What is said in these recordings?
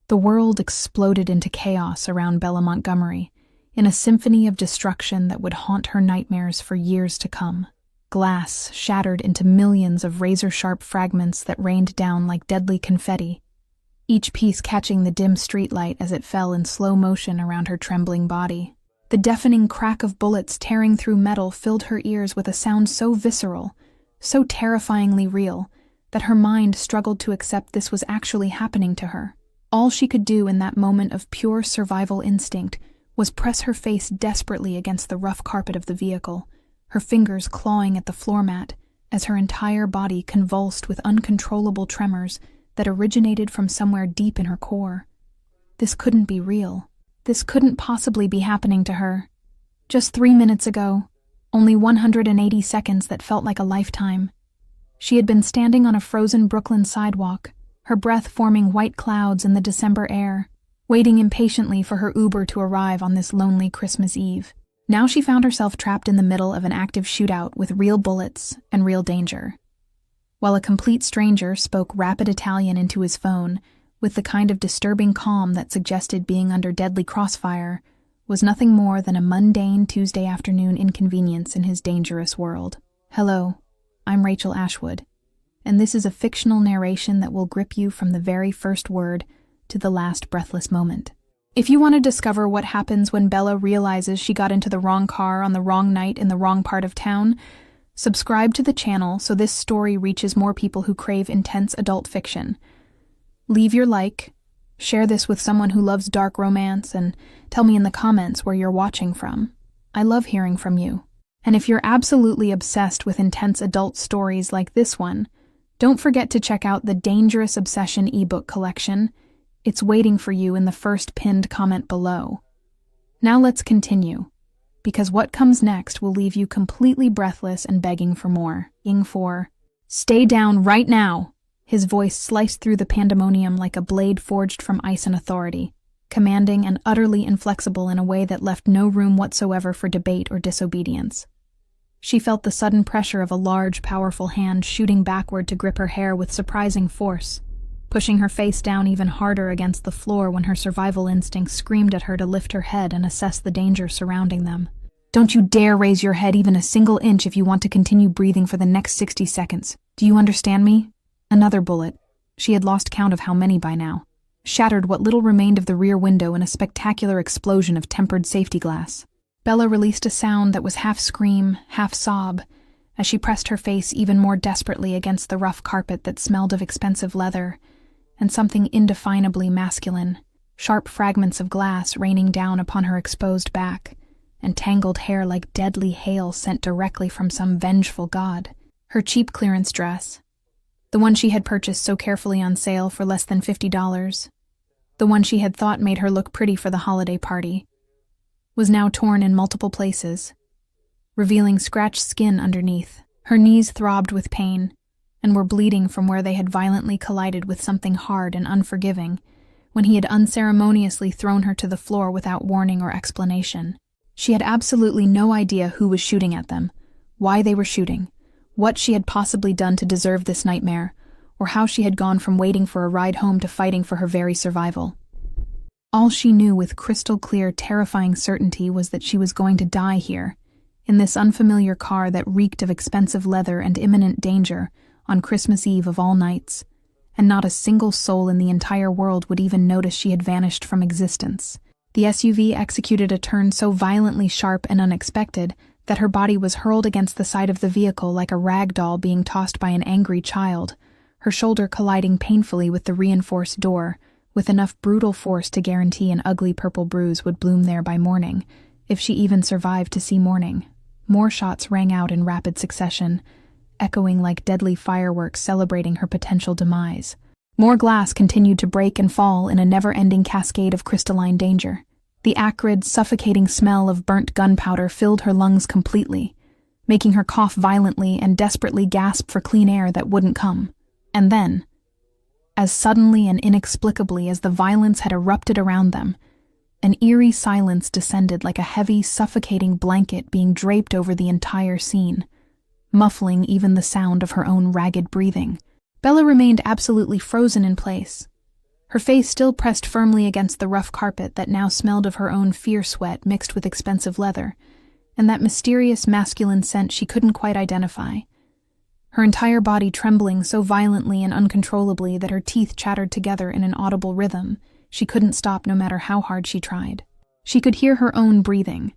The world exploded into chaos around Bella Montgomery, in a symphony of destruction that would haunt her nightmares for years to come. Glass shattered into millions of razor-sharp fragments that rained down like deadly confetti, each piece catching the dim streetlight as it fell in slow motion around her trembling body. The deafening crack of bullets tearing through metal filled her ears with a sound so visceral, so terrifyingly real, that her mind struggled to accept this was actually happening to her. All she could do in that moment of pure survival instinct was press her face desperately against the rough carpet of the vehicle, her fingers clawing at the floor mat as her entire body convulsed with uncontrollable tremors that originated from somewhere deep in her core. This couldn't be real. This couldn't possibly be happening to her. Just 3 minutes ago, only 180 seconds that felt like a lifetime. She had been standing on a frozen Brooklyn sidewalk, her breath forming white clouds in the December air, waiting impatiently for her Uber to arrive on this lonely Christmas Eve. Now she found herself trapped in the middle of an active shootout with real bullets and real danger. While a complete stranger spoke rapid Italian into his phone, with the kind of disturbing calm that suggested being under deadly crossfire, was nothing more than a mundane Tuesday afternoon inconvenience in his dangerous world. Hello, I'm Rachel Ashwood, and this is a fictional narration that will grip you from the very first word to the last breathless moment. If you want to discover what happens when Bella realizes she got into the wrong car on the wrong night in the wrong part of town, subscribe to the channel so this story reaches more people who crave intense adult fiction. Leave your like, share this with someone who loves dark romance, and tell me in the comments where you're watching from. I love hearing from you. And if you're absolutely obsessed with intense adult stories like this one, don't forget to check out the Dangerous Obsession ebook collection. It's waiting for you in the first pinned comment below. Now let's continue, because what comes next will leave you completely breathless and begging for more. Stay down right now! His voice sliced through the pandemonium like a blade forged from ice and authority, commanding and utterly inflexible in a way that left no room whatsoever for debate or disobedience. She felt the sudden pressure of a large, powerful hand shooting backward to grip her hair with surprising force, pushing her face down even harder against the floor when her survival instinct screamed at her to lift her head and assess the danger surrounding them. Don't you dare raise your head even a single inch if you want to continue breathing for the next 60 seconds. Do you understand me? Another bullet, she had lost count of how many by now, shattered what little remained of the rear window in a spectacular explosion of tempered safety glass. Bella released a sound that was half scream, half sob, as she pressed her face even more desperately against the rough carpet that smelled of expensive leather and something indefinably masculine, sharp fragments of glass raining down upon her exposed back, and tangled hair like deadly hail sent directly from some vengeful god. Her cheap clearance dress, the one she had purchased so carefully on sale for less than $50, the one she had thought made her look pretty for the holiday party, was now torn in multiple places, revealing scratched skin underneath. Her knees throbbed with pain, and were bleeding from where they had violently collided with something hard and unforgiving when he had unceremoniously thrown her to the floor without warning or explanation. She had absolutely no idea who was shooting at them, why they were shooting, what she had possibly done to deserve this nightmare, or how she had gone from waiting for a ride home to fighting for her very survival. All she knew with crystal-clear, terrifying certainty was that she was going to die here, in this unfamiliar car that reeked of expensive leather and imminent danger on Christmas Eve of all nights, and not a single soul in the entire world would even notice she had vanished from existence. The SUV executed a turn so violently sharp and unexpected that her body was hurled against the side of the vehicle like a rag doll being tossed by an angry child, her shoulder colliding painfully with the reinforced door, with enough brutal force to guarantee an ugly purple bruise would bloom there by morning, if she even survived to see morning. More shots rang out in rapid succession, echoing like deadly fireworks celebrating her potential demise. More glass continued to break and fall in a never-ending cascade of crystalline danger. The acrid, suffocating smell of burnt gunpowder filled her lungs completely, making her cough violently and desperately gasp for clean air that wouldn't come. And then, as suddenly and inexplicably as the violence had erupted around them, an eerie silence descended like a heavy, suffocating blanket being draped over the entire scene, muffling even the sound of her own ragged breathing. Bella remained absolutely frozen in place, her face still pressed firmly against the rough carpet that now smelled of her own fear sweat mixed with expensive leather, and that mysterious masculine scent she couldn't quite identify. Her entire body trembling so violently and uncontrollably that her teeth chattered together in an audible rhythm. She couldn't stop no matter how hard she tried. She could hear her own breathing,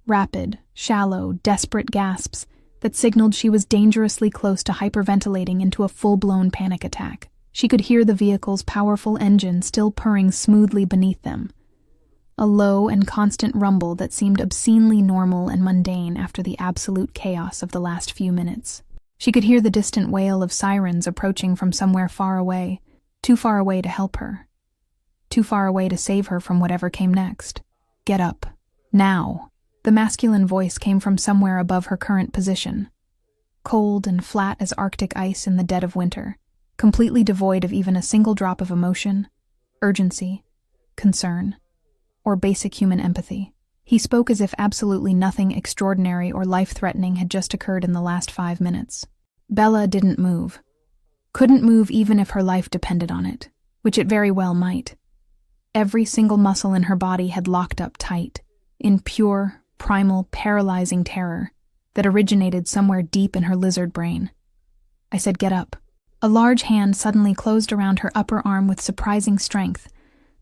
rapid, shallow, desperate gasps that signaled she was dangerously close to hyperventilating into a full-blown panic attack. She could hear the vehicle's powerful engine still purring smoothly beneath them, a low and constant rumble that seemed obscenely normal and mundane after the absolute chaos of the last few minutes. She could hear the distant wail of sirens approaching from somewhere far away, too far away to help her, too far away to save her from whatever came next. Get up. Now. The masculine voice came from somewhere above her current position, cold and flat as Arctic ice in the dead of winter, completely devoid of even a single drop of emotion, urgency, concern, or basic human empathy. He spoke as if absolutely nothing extraordinary or life-threatening had just occurred in the last 5 minutes. Bella didn't move. Couldn't move even if her life depended on it, which it very well might. Every single muscle in her body had locked up tight, in pure, primal, paralyzing terror that originated somewhere deep in her lizard brain. I said, get up. A large hand suddenly closed around her upper arm with surprising strength,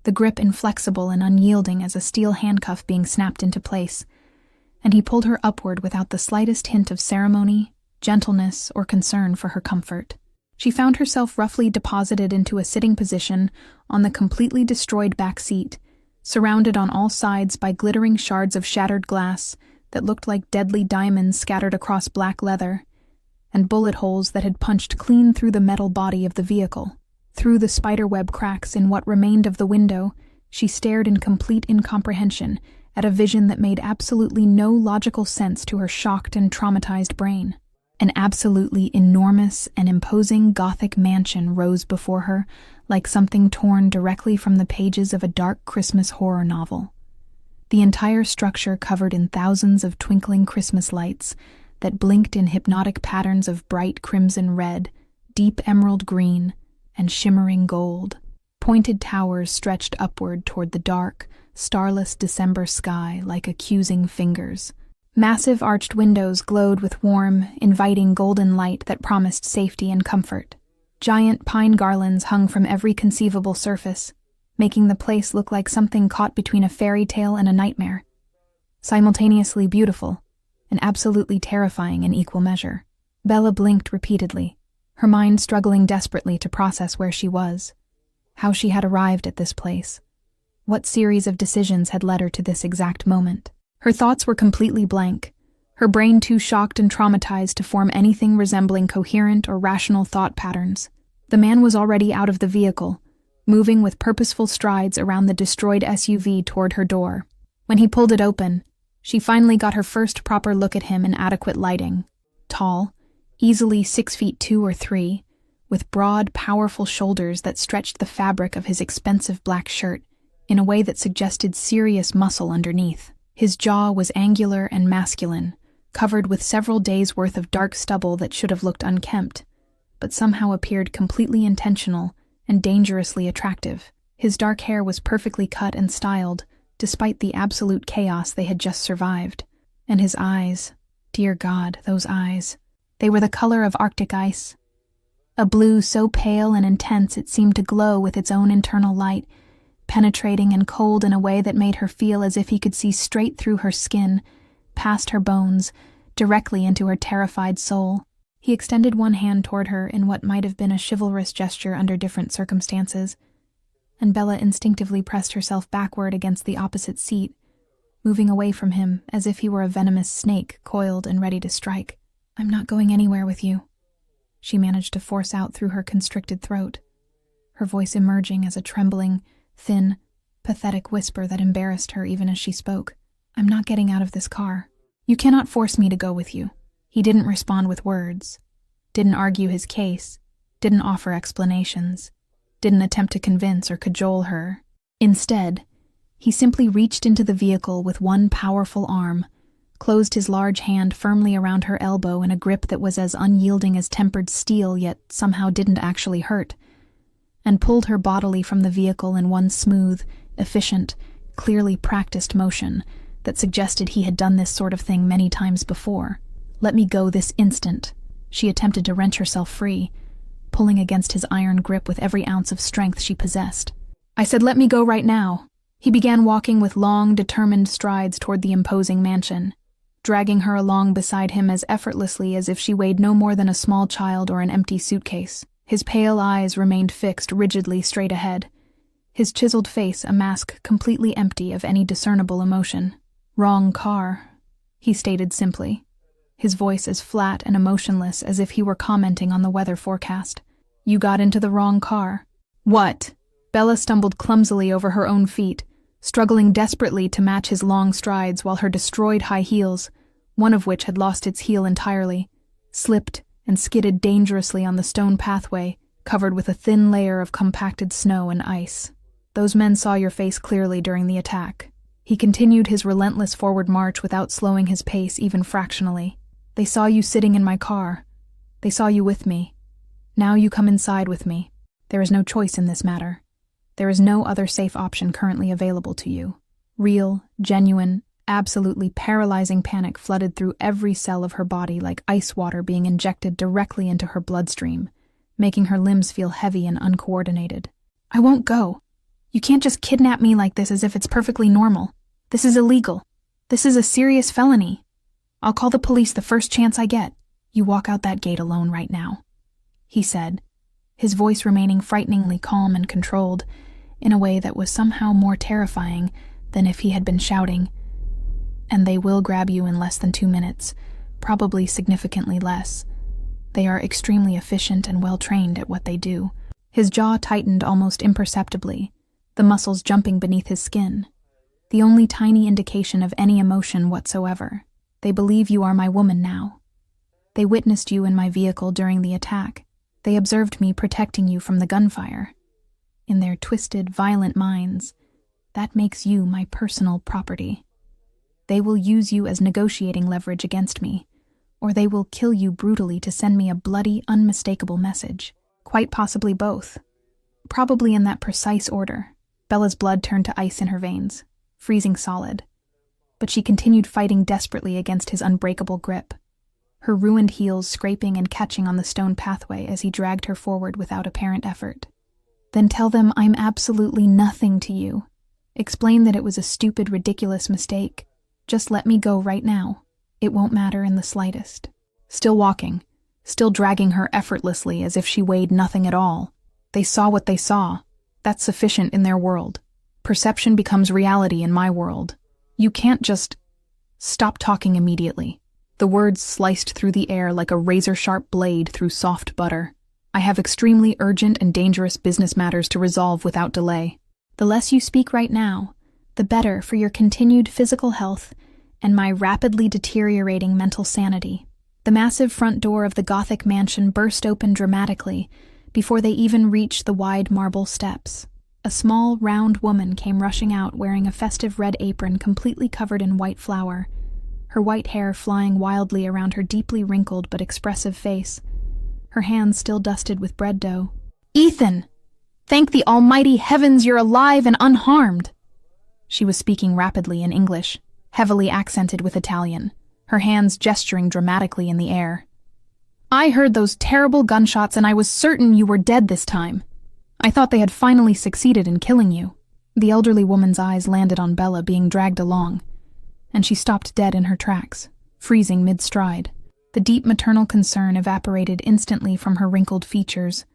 the grip inflexible and unyielding as a steel handcuff being snapped into place, and he pulled her upward without the slightest hint of ceremony, gentleness, or concern for her comfort. She found herself roughly deposited into a sitting position on the completely destroyed back seat, surrounded on all sides by glittering shards of shattered glass that looked like deadly diamonds scattered across black leather, and bullet holes that had punched clean through the metal body of the vehicle. Through the spiderweb cracks in what remained of the window, she stared in complete incomprehension at a vision that made absolutely no logical sense to her shocked and traumatized brain. An absolutely enormous and imposing Gothic mansion rose before her like something torn directly from the pages of a dark Christmas horror novel. The entire structure covered in thousands of twinkling Christmas lights that blinked in hypnotic patterns of bright crimson red, deep emerald green, and shimmering gold. Pointed towers stretched upward toward the dark, starless December sky like accusing fingers. Massive arched windows glowed with warm, inviting golden light that promised safety and comfort. Giant pine garlands hung from every conceivable surface, making the place look like something caught between a fairy tale and a nightmare. Simultaneously beautiful, and absolutely terrifying in equal measure. Bella blinked repeatedly, her mind struggling desperately to process where she was, how she had arrived at this place, what series of decisions had led her to this exact moment. Her thoughts were completely blank, her brain too shocked and traumatized to form anything resembling coherent or rational thought patterns. The man was already out of the vehicle, moving with purposeful strides around the destroyed SUV toward her door. When he pulled it open, she finally got her first proper look at him in adequate lighting. Tall, easily 6'2" or 3", with broad, powerful shoulders that stretched the fabric of his expensive black shirt in a way that suggested serious muscle underneath. His jaw was angular and masculine, covered with several days' worth of dark stubble that should have looked unkempt, but somehow appeared completely intentional and dangerously attractive. His dark hair was perfectly cut and styled, despite the absolute chaos they had just survived. And his eyes, dear God, those eyes. They were the color of Arctic ice. A blue so pale and intense it seemed to glow with its own internal light, penetrating and cold in a way that made her feel as if he could see straight through her skin, past her bones, directly into her terrified soul. He extended one hand toward her in what might have been a chivalrous gesture under different circumstances, and Bella instinctively pressed herself backward against the opposite seat, moving away from him as if he were a venomous snake coiled and ready to strike. "I'm not going anywhere with you," she managed to force out through her constricted throat, her voice emerging as a trembling, thin, pathetic whisper that embarrassed her even as she spoke. "I'm not getting out of this car. You cannot force me to go with you." He didn't respond with words, didn't argue his case, didn't offer explanations, didn't attempt to convince or cajole her. Instead, he simply reached into the vehicle with one powerful arm, closed his large hand firmly around her elbow in a grip that was as unyielding as tempered steel yet somehow didn't actually hurt, and pulled her bodily from the vehicle in one smooth, efficient, clearly practiced motion that suggested he had done this sort of thing many times before. "Let me go this instant." She attempted to wrench herself free, pulling against his iron grip with every ounce of strength she possessed. "I said let me go right now." He began walking with long, determined strides toward the imposing mansion, dragging her along beside him as effortlessly as if she weighed no more than a small child or an empty suitcase. His pale eyes remained fixed rigidly straight ahead, his chiseled face a mask completely empty of any discernible emotion. "Wrong car," he stated simply, his voice as flat and emotionless as if he were commenting on the weather forecast. "You got into the wrong car." "What?" Bella stumbled clumsily over her own feet, struggling desperately to match his long strides while her destroyed high heels, one of which had lost its heel entirely, slipped and skidded dangerously on the stone pathway covered with a thin layer of compacted snow and ice. "Those men saw your face clearly during the attack." He continued his relentless forward march without slowing his pace even fractionally. "They saw you sitting in my car. They saw you with me. Now you come inside with me. There is no choice in this matter. There is no other safe option currently available to you." Real, genuine, absolutely paralyzing panic flooded through every cell of her body like ice water being injected directly into her bloodstream, making her limbs feel heavy and uncoordinated. "I won't go. You can't just kidnap me like this as if it's perfectly normal. This is illegal. This is a serious felony. I'll call the police the first chance I get." "You walk out that gate alone right now," he said, his voice remaining frighteningly calm and controlled, in a way that was somehow more terrifying than if he had been shouting. "And they will grab you in less than 2 minutes, probably significantly less. They are extremely efficient and well-trained at what they do." His jaw tightened almost imperceptibly, the muscles jumping beneath his skin. The only tiny indication of any emotion whatsoever. "They believe you are my woman now. They witnessed you in my vehicle during the attack. They observed me protecting you from the gunfire. In their twisted, violent minds, that makes you my personal property. They will use you as negotiating leverage against me, or they will kill you brutally to send me a bloody, unmistakable message. Quite possibly both. Probably in that precise order." Bella's blood turned to ice in her veins, freezing solid. But she continued fighting desperately against his unbreakable grip, her ruined heels scraping and catching on the stone pathway as he dragged her forward without apparent effort. "Then tell them I'm absolutely nothing to you. Explain that it was a stupid, ridiculous mistake. Just let me go right now. It won't matter in the slightest." Still walking, still dragging her effortlessly as if she weighed nothing at all. "They saw what they saw. That's sufficient in their world. Perception becomes reality in my world. You can't just—" "Stop talking immediately." The words sliced through the air like a razor-sharp blade through soft butter. "I have extremely urgent and dangerous business matters to resolve without delay. The less you speak right now, the better for your continued physical health and my rapidly deteriorating mental sanity." The massive front door of the Gothic mansion burst open dramatically before they even reached the wide marble steps. A small, round woman came rushing out wearing a festive red apron completely covered in white flour, her white hair flying wildly around her deeply wrinkled but expressive face, her hands still dusted with bread dough. "Ethan! Thank the almighty heavens you're alive and unharmed!" She was speaking rapidly in English, heavily accented with Italian, her hands gesturing dramatically in the air. "I heard those terrible gunshots and I was certain you were dead this time. I thought they had finally succeeded in killing you." The elderly woman's eyes landed on Bella being dragged along, and she stopped dead in her tracks, freezing mid-stride. The deep maternal concern evaporated instantly from her wrinkled features,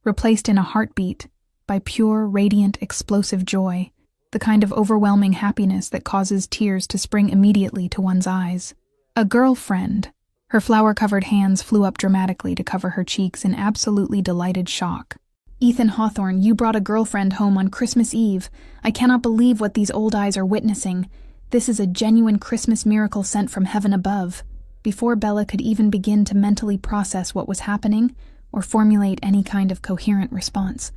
replaced in a heartbeat by pure, radiant, explosive joy, the kind of overwhelming happiness that causes tears to spring immediately to one's eyes. "A girlfriend." Her flour-covered hands flew up dramatically to cover her cheeks in absolutely delighted shock. "Ethan Hawthorne, you brought a girlfriend home on Christmas Eve. I cannot believe what these old eyes are witnessing. This is a genuine Christmas miracle sent from heaven above." Before Bella could even begin to mentally process what was happening or formulate any kind of coherent response,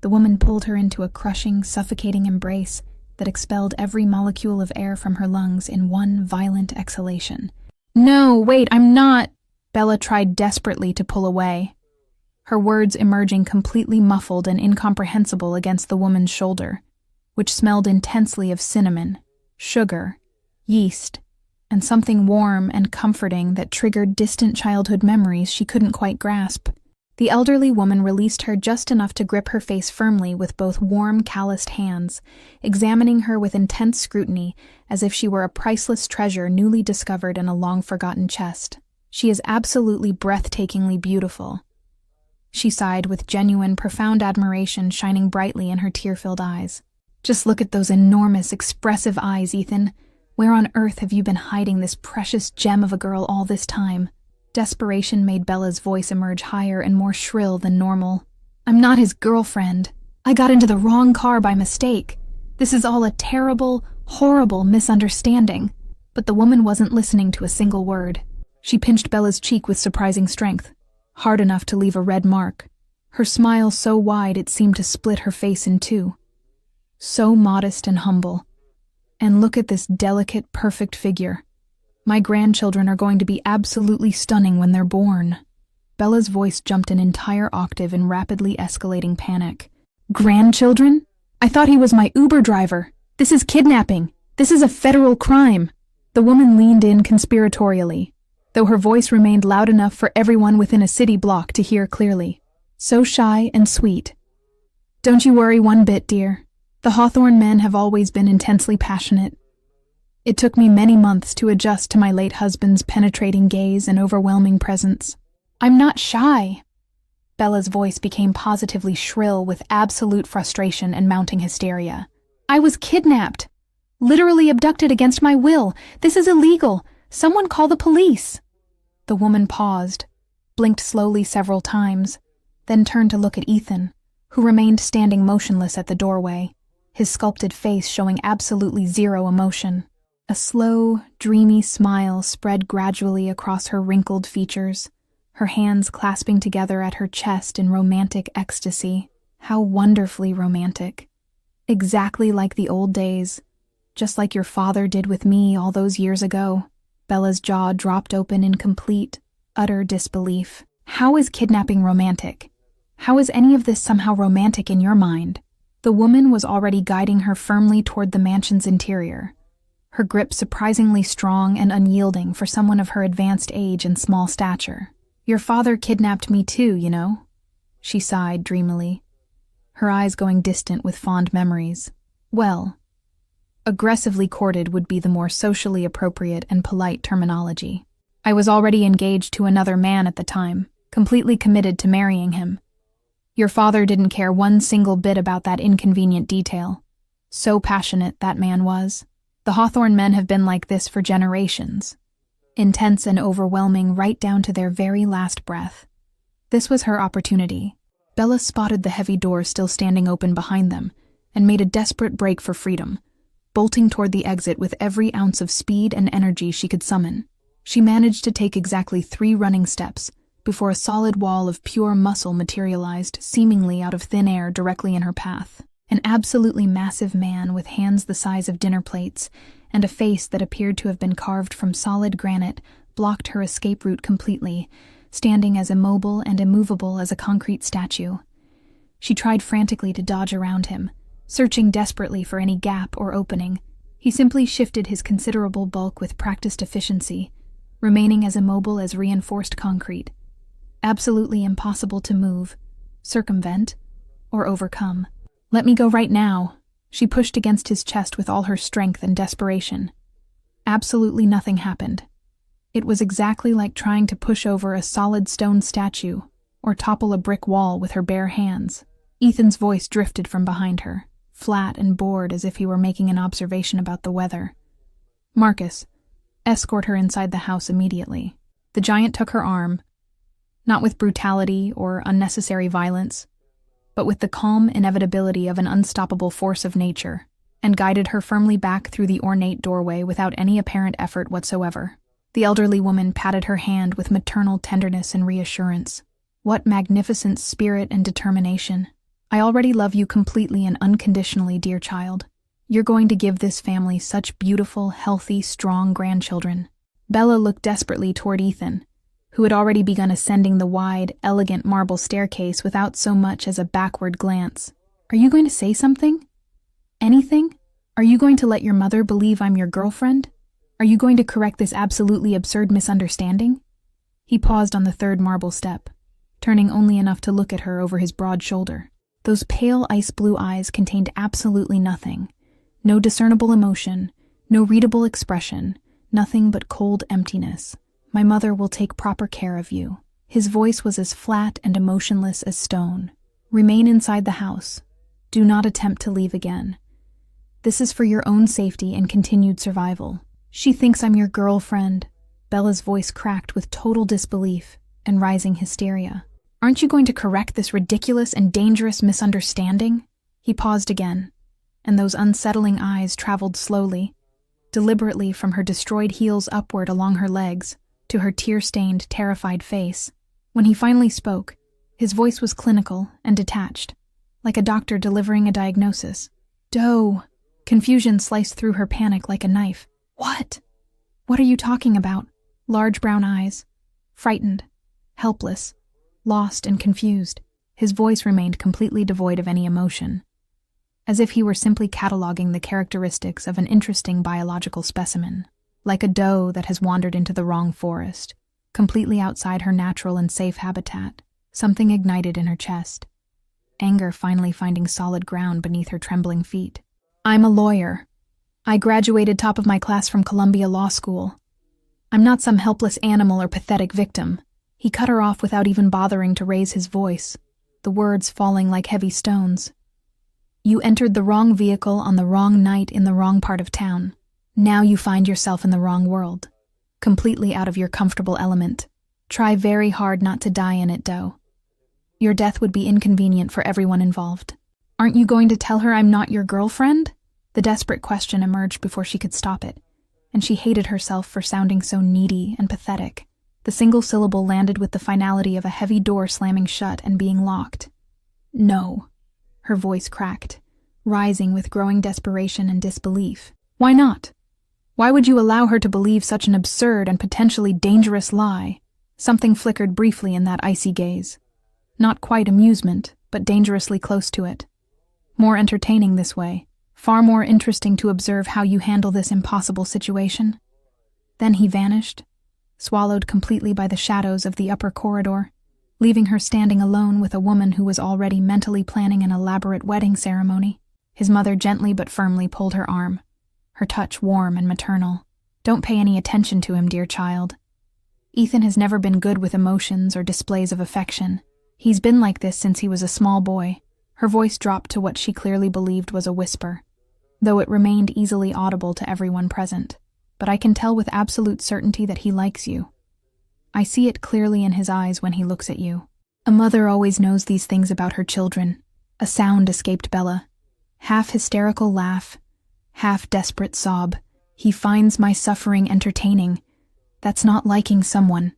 the woman pulled her into a crushing, suffocating embrace that expelled every molecule of air from her lungs in one violent exhalation. "No, wait, I'm not—" Bella tried desperately to pull away. her words emerging completely muffled and incomprehensible against the woman's shoulder, which smelled intensely of cinnamon, sugar, yeast, and something warm and comforting that triggered distant childhood memories she couldn't quite grasp. The elderly woman released her just enough to grip her face firmly with both warm, calloused hands, examining her with intense scrutiny as if she were a priceless treasure newly discovered in a long-forgotten chest. "She is absolutely breathtakingly beautiful," she sighed with genuine, profound admiration shining brightly in her tear-filled eyes. "Just look at those enormous, expressive eyes, Ethan. Where on earth have you been hiding this precious gem of a girl all this time?" Desperation made Bella's voice emerge higher and more shrill than normal. "I'm not his girlfriend. I got into the wrong car by mistake. This is all a terrible, horrible misunderstanding." But the woman wasn't listening to a single word. She pinched Bella's cheek with surprising strength, hard enough to leave a red mark. Her smile so wide it seemed to split her face in two. So modest and humble. And look at this delicate, perfect figure. My grandchildren are going to be absolutely stunning when they're born. Bella's voice jumped an entire octave in rapidly escalating panic. "Grandchildren? I thought he was my Uber driver. This is kidnapping. This is a federal crime." The woman leaned in conspiratorially, though her voice remained loud enough for everyone within a city block to hear clearly. So shy and sweet. "Don't you worry one bit, dear. The Hawthorne men have always been intensely passionate. It took me many months to adjust to my late husband's penetrating gaze and overwhelming presence. I'm not shy." Bella's voice became positively shrill with absolute frustration and mounting hysteria. "I was kidnapped. Literally abducted against my will. This is illegal. Someone call the police." The woman paused, blinked slowly several times, then turned to look at Ethan, who remained standing motionless at the doorway, his sculpted face showing absolutely zero emotion. A slow, dreamy smile spread gradually across her wrinkled features, her hands clasping together at her chest in romantic ecstasy. How wonderfully romantic. Exactly like the old days, just like your father did with me all those years ago. Bella's jaw dropped open in complete, utter disbelief. How is kidnapping romantic? How is any of this somehow romantic in your mind? The woman was already guiding her firmly toward the mansion's interior, her grip surprisingly strong and unyielding for someone of her advanced age and small stature. "Your father kidnapped me too, you know," she sighed dreamily, her eyes going distant with fond memories. "Well, aggressively courted would be the more socially appropriate and polite terminology. I was already engaged to another man at the time, completely committed to marrying him. Your father didn't care one single bit about that inconvenient detail. So passionate that man was. The Hawthorne men have been like this for generations. Intense and overwhelming right down to their very last breath. This was her opportunity. Bella spotted the heavy door still standing open behind them and made a desperate break for freedom, bolting toward the exit with every ounce of speed and energy she could summon. She managed to take exactly 3 running steps before a solid wall of pure muscle materialized seemingly out of thin air directly in her path. An absolutely massive man with hands the size of dinner plates and a face that appeared to have been carved from solid granite blocked her escape route completely, standing as immobile and immovable as a concrete statue. She tried frantically to dodge around him, searching desperately for any gap or opening. He simply shifted his considerable bulk with practiced efficiency, remaining as immobile as reinforced concrete. Absolutely impossible to move, circumvent, or overcome. "Let me go right now," she pushed against his chest with all her strength and desperation. Absolutely nothing happened. It was exactly like trying to push over a solid stone statue or topple a brick wall with her bare hands. Ethan's voice drifted from behind her, flat and bored as if he were making an observation about the weather. "Marcus, escort her inside the house immediately." The giant took her arm, not with brutality or unnecessary violence, but with the calm inevitability of an unstoppable force of nature, and guided her firmly back through the ornate doorway without any apparent effort whatsoever. The elderly woman patted her hand with maternal tenderness and reassurance. "What magnificent spirit and determination. I already love you completely and unconditionally, dear child. You're going to give this family such beautiful, healthy, strong grandchildren." Bella looked desperately toward Ethan, who had already begun ascending the wide, elegant marble staircase without so much as a backward glance. "Are you going to say something? Anything? Are you going to let your mother believe I'm your girlfriend? Are you going to correct this absolutely absurd misunderstanding?" He paused on the third marble step, turning only enough to look at her over his broad shoulder. Those pale ice-blue eyes contained absolutely nothing. No discernible emotion, no readable expression, nothing but cold emptiness. "My mother will take proper care of you." His voice was as flat and emotionless as stone. "Remain inside the house. Do not attempt to leave again. This is for your own safety and continued survival." "She thinks I'm your girlfriend." Bella's voice cracked with total disbelief and rising hysteria. "Aren't you going to correct this ridiculous and dangerous misunderstanding?" He paused again, and those unsettling eyes traveled slowly, deliberately from her destroyed heels upward along her legs to her tear-stained, terrified face. When he finally spoke, his voice was clinical and detached, like a doctor delivering a diagnosis. "Doe." Confusion sliced through her panic like a knife. "What? What are you talking about?" Large brown eyes, frightened, helpless, lost and confused. His voice remained completely devoid of any emotion, as if he were simply cataloging the characteristics of an interesting biological specimen, like a doe that has wandered into the wrong forest, completely outside her natural and safe habitat. Something ignited in her chest, anger finally finding solid ground beneath her trembling feet. "I'm a lawyer. I graduated top of my class from Columbia Law School. I'm not some helpless animal or pathetic victim." He cut her off without even bothering to raise his voice, the words falling like heavy stones. "You entered the wrong vehicle on the wrong night in the wrong part of town. Now you find yourself in the wrong world, completely out of your comfortable element. Try very hard not to die in it, Doe. Your death would be inconvenient for everyone involved. Aren't you going to tell her I'm not your girlfriend?" The desperate question emerged before she could stop it, and she hated herself for sounding so needy and pathetic. The single syllable landed with the finality of a heavy door slamming shut and being locked. "No." Her voice cracked, rising with growing desperation and disbelief. "Why not? Why would you allow her to believe such an absurd and potentially dangerous lie?" Something flickered briefly in that icy gaze. Not quite amusement, but dangerously close to it. "More entertaining this way. Far more interesting to observe how you handle this impossible situation." Then he vanished, swallowed completely by the shadows of the upper corridor, leaving her standing alone with a woman who was already mentally planning an elaborate wedding ceremony. His mother gently but firmly pulled her arm, her touch warm and maternal. "Don't pay any attention to him, dear child. Ethan has never been good with emotions or displays of affection. He's been like this since he was a small boy." Her voice dropped to what she clearly believed was a whisper, though it remained easily audible to everyone present. "But I can tell with absolute certainty that he likes you. I see it clearly in his eyes when he looks at you." A mother always knows these things about her children. A sound escaped Bella. Half hysterical laugh, half desperate sob. "He finds my suffering entertaining. That's not liking someone.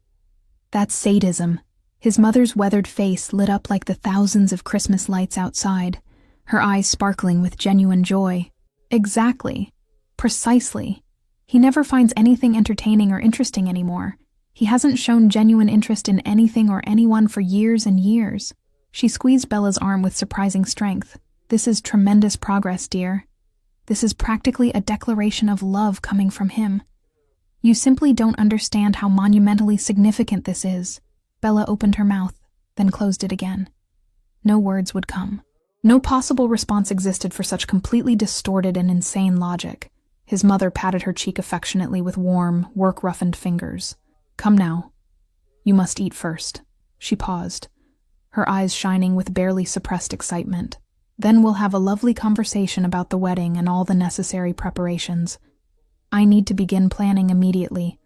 That's sadism." His mother's weathered face lit up like the thousands of Christmas lights outside, her eyes sparkling with genuine joy. "Exactly. Precisely. He never finds anything entertaining or interesting anymore. He hasn't shown genuine interest in anything or anyone for years and years." She squeezed Bella's arm with surprising strength. "This is tremendous progress, dear. This is practically a declaration of love coming from him. You simply don't understand how monumentally significant this is." Bella opened her mouth, then closed it again. No words would come. No possible response existed for such completely distorted and insane logic. His mother patted her cheek affectionately with warm, work-roughened fingers. "Come now. You must eat first." She paused, her eyes shining with barely suppressed excitement. "Then we'll have a lovely conversation about the wedding and all the necessary preparations. I need to begin planning immediately.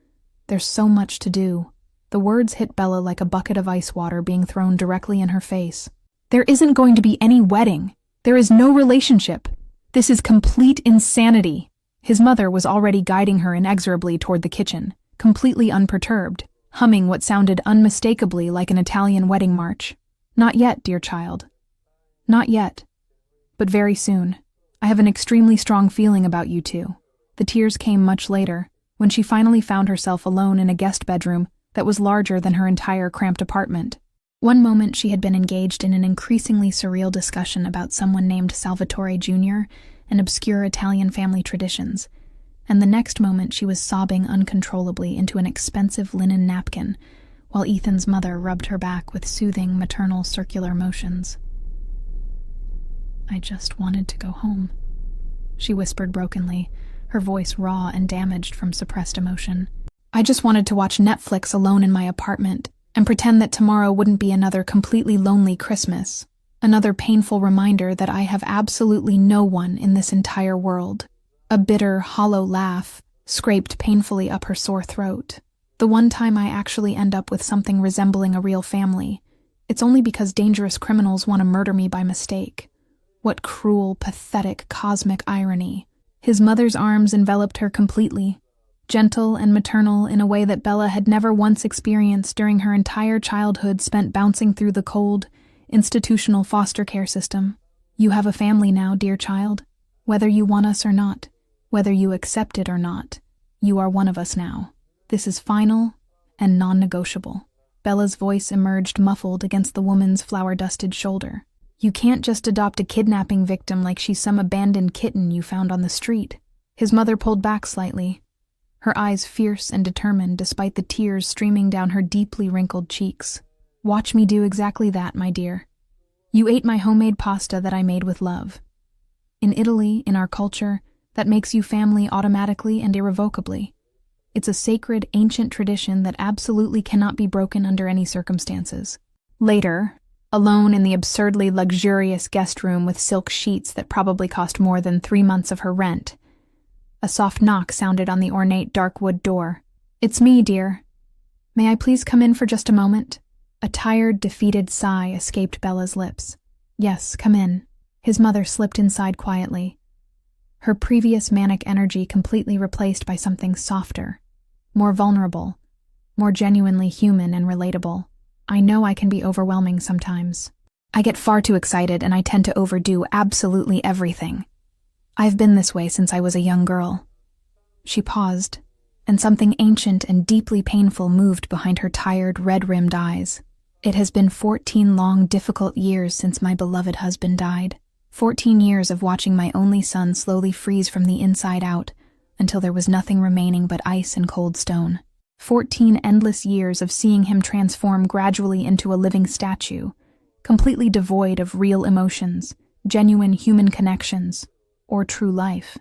There's so much to do." The words hit Bella like a bucket of ice water being thrown directly in her face. "There isn't going to be any wedding. There is no relationship. This is complete insanity." His mother was already guiding her inexorably toward the kitchen, completely unperturbed, humming what sounded unmistakably like an Italian wedding march. "Not yet, dear child. Not yet. But very soon. I have an extremely strong feeling about you two." The tears came much later, when she finally found herself alone in a guest bedroom that was larger than her entire cramped apartment. One moment she had been engaged in an increasingly surreal discussion about someone named Salvatore Jr. and obscure Italian family traditions, and the next moment she was sobbing uncontrollably into an expensive linen napkin, while Ethan's mother rubbed her back with soothing maternal circular motions. "I just wanted to go home," she whispered brokenly, her voice raw and damaged from suppressed emotion. "I just wanted to watch Netflix alone in my apartment and pretend that tomorrow wouldn't be another completely lonely Christmas, another painful reminder that I have absolutely no one in this entire world." A bitter, hollow laugh scraped painfully up her sore throat. "The one time I actually end up with something resembling a real family, it's only because dangerous criminals want to murder me by mistake. What cruel, pathetic, cosmic irony." His mother's arms enveloped her completely, gentle and maternal in a way that Bella had never once experienced during her entire childhood spent bouncing through the cold, institutional foster care system. "You have a family now, dear child. Whether you want us or not, whether you accept it or not, you are one of us now. This is final and non-negotiable." Bella's voice emerged muffled against the woman's flour-dusted shoulder. "You can't just adopt a kidnapping victim like she's some abandoned kitten you found on the street." His mother pulled back slightly, her eyes fierce and determined despite the tears streaming down her deeply wrinkled cheeks. "Watch me do exactly that, my dear. You ate my homemade pasta that I made with love. In Italy, in our culture, that makes you family automatically and irrevocably. It's a sacred, ancient tradition that absolutely cannot be broken under any circumstances." Later, alone in the absurdly luxurious guest room with silk sheets that probably cost more than 3 months of her rent, a soft knock sounded on the ornate dark wood door. "It's me, dear. May I please come in for just a moment?" A tired, defeated sigh escaped Bella's lips. "Yes, come in." His mother slipped inside quietly, her previous manic energy completely replaced by something softer, more vulnerable, more genuinely human and relatable. "I know I can be overwhelming sometimes. I get far too excited and I tend to overdo absolutely everything. I've been this way since I was a young girl." She paused, and something ancient and deeply painful moved behind her tired, red-rimmed eyes. "It has been 14 long, difficult years since my beloved husband died. 14 years of watching my only son slowly freeze from the inside out until there was nothing remaining but ice and cold stone. 14 endless years of seeing him transform gradually into a living statue, completely devoid of real emotions, genuine human connections, or true life.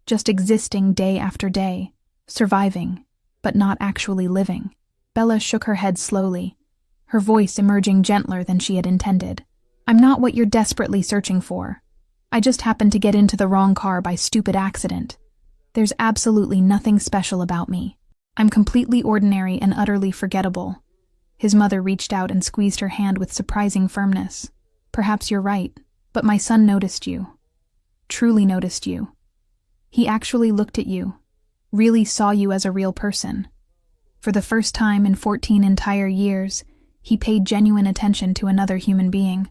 Just existing day after day, surviving, but not actually living." Bella shook her head slowly, her voice emerging gentler than she had intended. "I'm not what you're desperately searching for. I just happened to get into the wrong car by stupid accident. There's absolutely nothing special about me. I'm completely ordinary and utterly forgettable." His mother reached out and squeezed her hand with surprising firmness. "Perhaps you're right, but my son noticed you. Truly noticed you. He actually looked at you, really saw you as a real person. For the first time in 14 entire years, he paid genuine attention to another human being.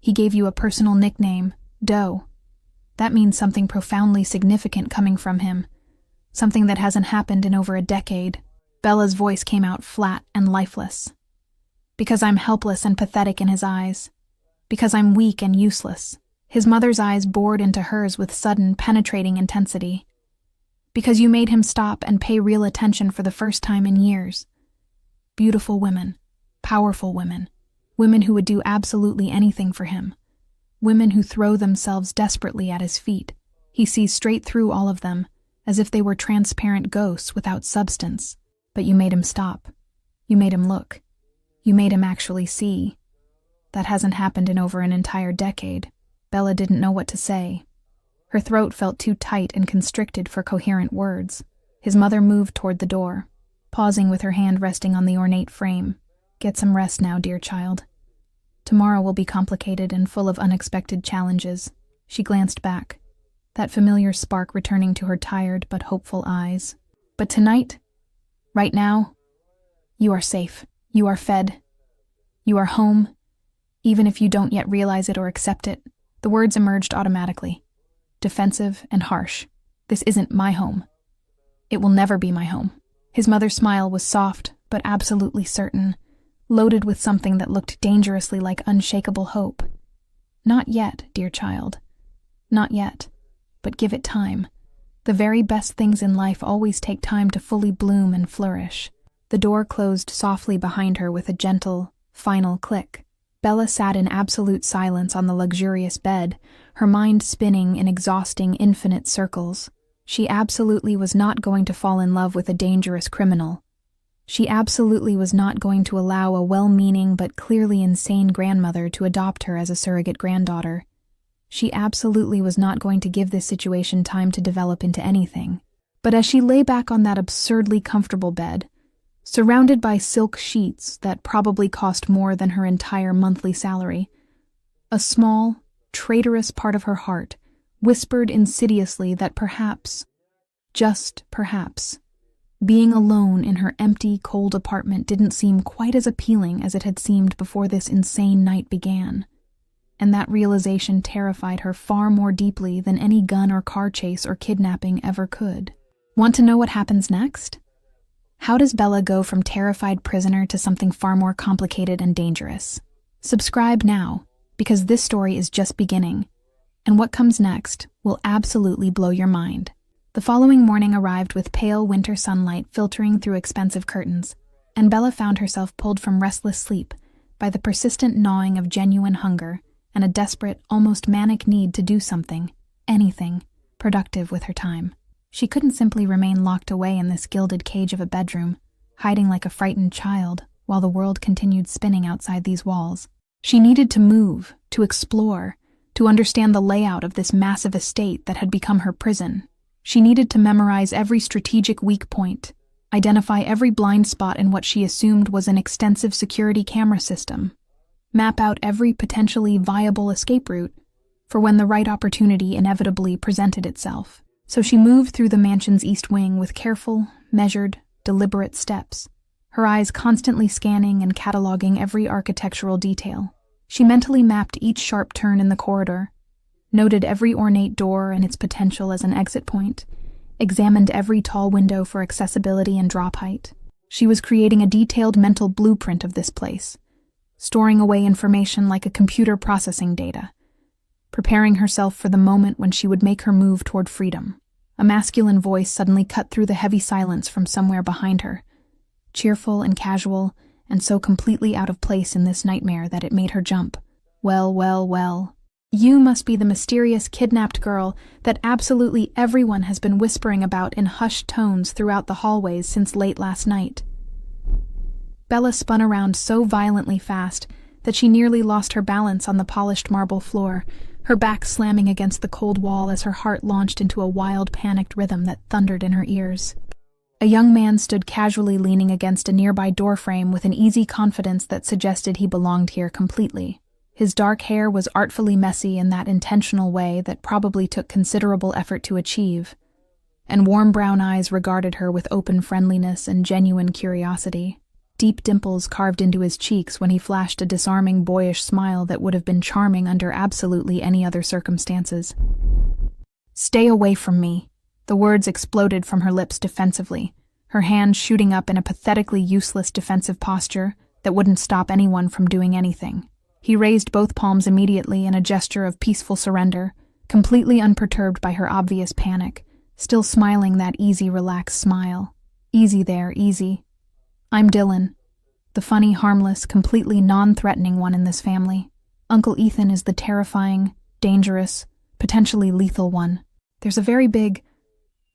He gave you a personal nickname, Doe. That means something profoundly significant coming from him, something that hasn't happened in over a decade." Bella's voice came out flat and lifeless. "Because I'm helpless and pathetic in his eyes. Because I'm weak and useless." His mother's eyes bored into hers with sudden, penetrating intensity. "Because you made him stop and pay real attention for the first time in years. Beautiful women, powerful women, women who would do absolutely anything for him, women who throw themselves desperately at his feet. He sees straight through all of them, as if they were transparent ghosts without substance. But you made him stop. You made him look. You made him actually see. That hasn't happened in over an entire decade." Bella didn't know what to say. Her throat felt too tight and constricted for coherent words. His mother moved toward the door, pausing with her hand resting on the ornate frame. "Get some rest now, dear child. Tomorrow will be complicated and full of unexpected challenges." She glanced back, that familiar spark returning to her tired but hopeful eyes. "But tonight, right now, you are safe. You are fed. You are home, even if you don't yet realize it or accept it." The words emerged automatically, defensive and harsh. "This isn't my home. It will never be my home." His mother's smile was soft, but absolutely certain, loaded with something that looked dangerously like unshakable hope. Not yet, dear child. Not yet. But give it time. The very best things in life always take time to fully bloom and flourish. The door closed softly behind her with a gentle, final click. Bella sat in absolute silence on the luxurious bed, her mind spinning in exhausting, infinite circles. She absolutely was not going to fall in love with a dangerous criminal. She absolutely was not going to allow a well-meaning but clearly insane grandmother to adopt her as a surrogate granddaughter. She absolutely was not going to give this situation time to develop into anything. But as she lay back on that absurdly comfortable bed, surrounded by silk sheets that probably cost more than her entire monthly salary, a small, traitorous part of her heart whispered insidiously that perhaps, just perhaps, being alone in her empty, cold apartment didn't seem quite as appealing as it had seemed before this insane night began. And that realization terrified her far more deeply than any gun or car chase or kidnapping ever could. Want to know what happens next? How does Bella go from terrified prisoner to something far more complicated and dangerous? Subscribe now, because this story is just beginning, and what comes next will absolutely blow your mind. The following morning arrived with pale winter sunlight filtering through expensive curtains, and Bella found herself pulled from restless sleep by the persistent gnawing of genuine hunger and a desperate, almost manic need to do something, anything, productive with her time. She couldn't simply remain locked away in this gilded cage of a bedroom, hiding like a frightened child while the world continued spinning outside these walls. She needed to move, to explore, to understand the layout of this massive estate that had become her prison. She needed to memorize every strategic weak point, identify every blind spot in what she assumed was an extensive security camera system, map out every potentially viable escape route for when the right opportunity inevitably presented itself. So she moved through the mansion's east wing with careful, measured, deliberate steps, her eyes constantly scanning and cataloging every architectural detail. She mentally mapped each sharp turn in the corridor, noted every ornate door and its potential as an exit point, examined every tall window for accessibility and drop height. She was creating a detailed mental blueprint of this place, storing away information like a computer processing data, preparing herself for the moment when she would make her move toward freedom. A masculine voice suddenly cut through the heavy silence from somewhere behind her, cheerful and casual, and so completely out of place in this nightmare that it made her jump. Well, well, well. You must be the mysterious kidnapped girl that absolutely everyone has been whispering about in hushed tones throughout the hallways since late last night. Bella spun around so violently fast that she nearly lost her balance on the polished marble floor, her back slamming against the cold wall as her heart launched into a wild, panicked rhythm that thundered in her ears. A young man stood casually leaning against a nearby doorframe with an easy confidence that suggested he belonged here completely. His dark hair was artfully messy in that intentional way that probably took considerable effort to achieve, and warm brown eyes regarded her with open friendliness and genuine curiosity. Deep dimples carved into his cheeks when he flashed a disarming, boyish smile that would have been charming under absolutely any other circumstances. "Stay away from me." The words exploded from her lips defensively, her hand shooting up in a pathetically useless defensive posture that wouldn't stop anyone from doing anything. He raised both palms immediately in a gesture of peaceful surrender, completely unperturbed by her obvious panic, still smiling that easy, relaxed smile. Easy there, easy. "I'm Dylan, the funny, harmless, completely non-threatening one in this family. Uncle Ethan is the terrifying, dangerous, potentially lethal one. There's a very big,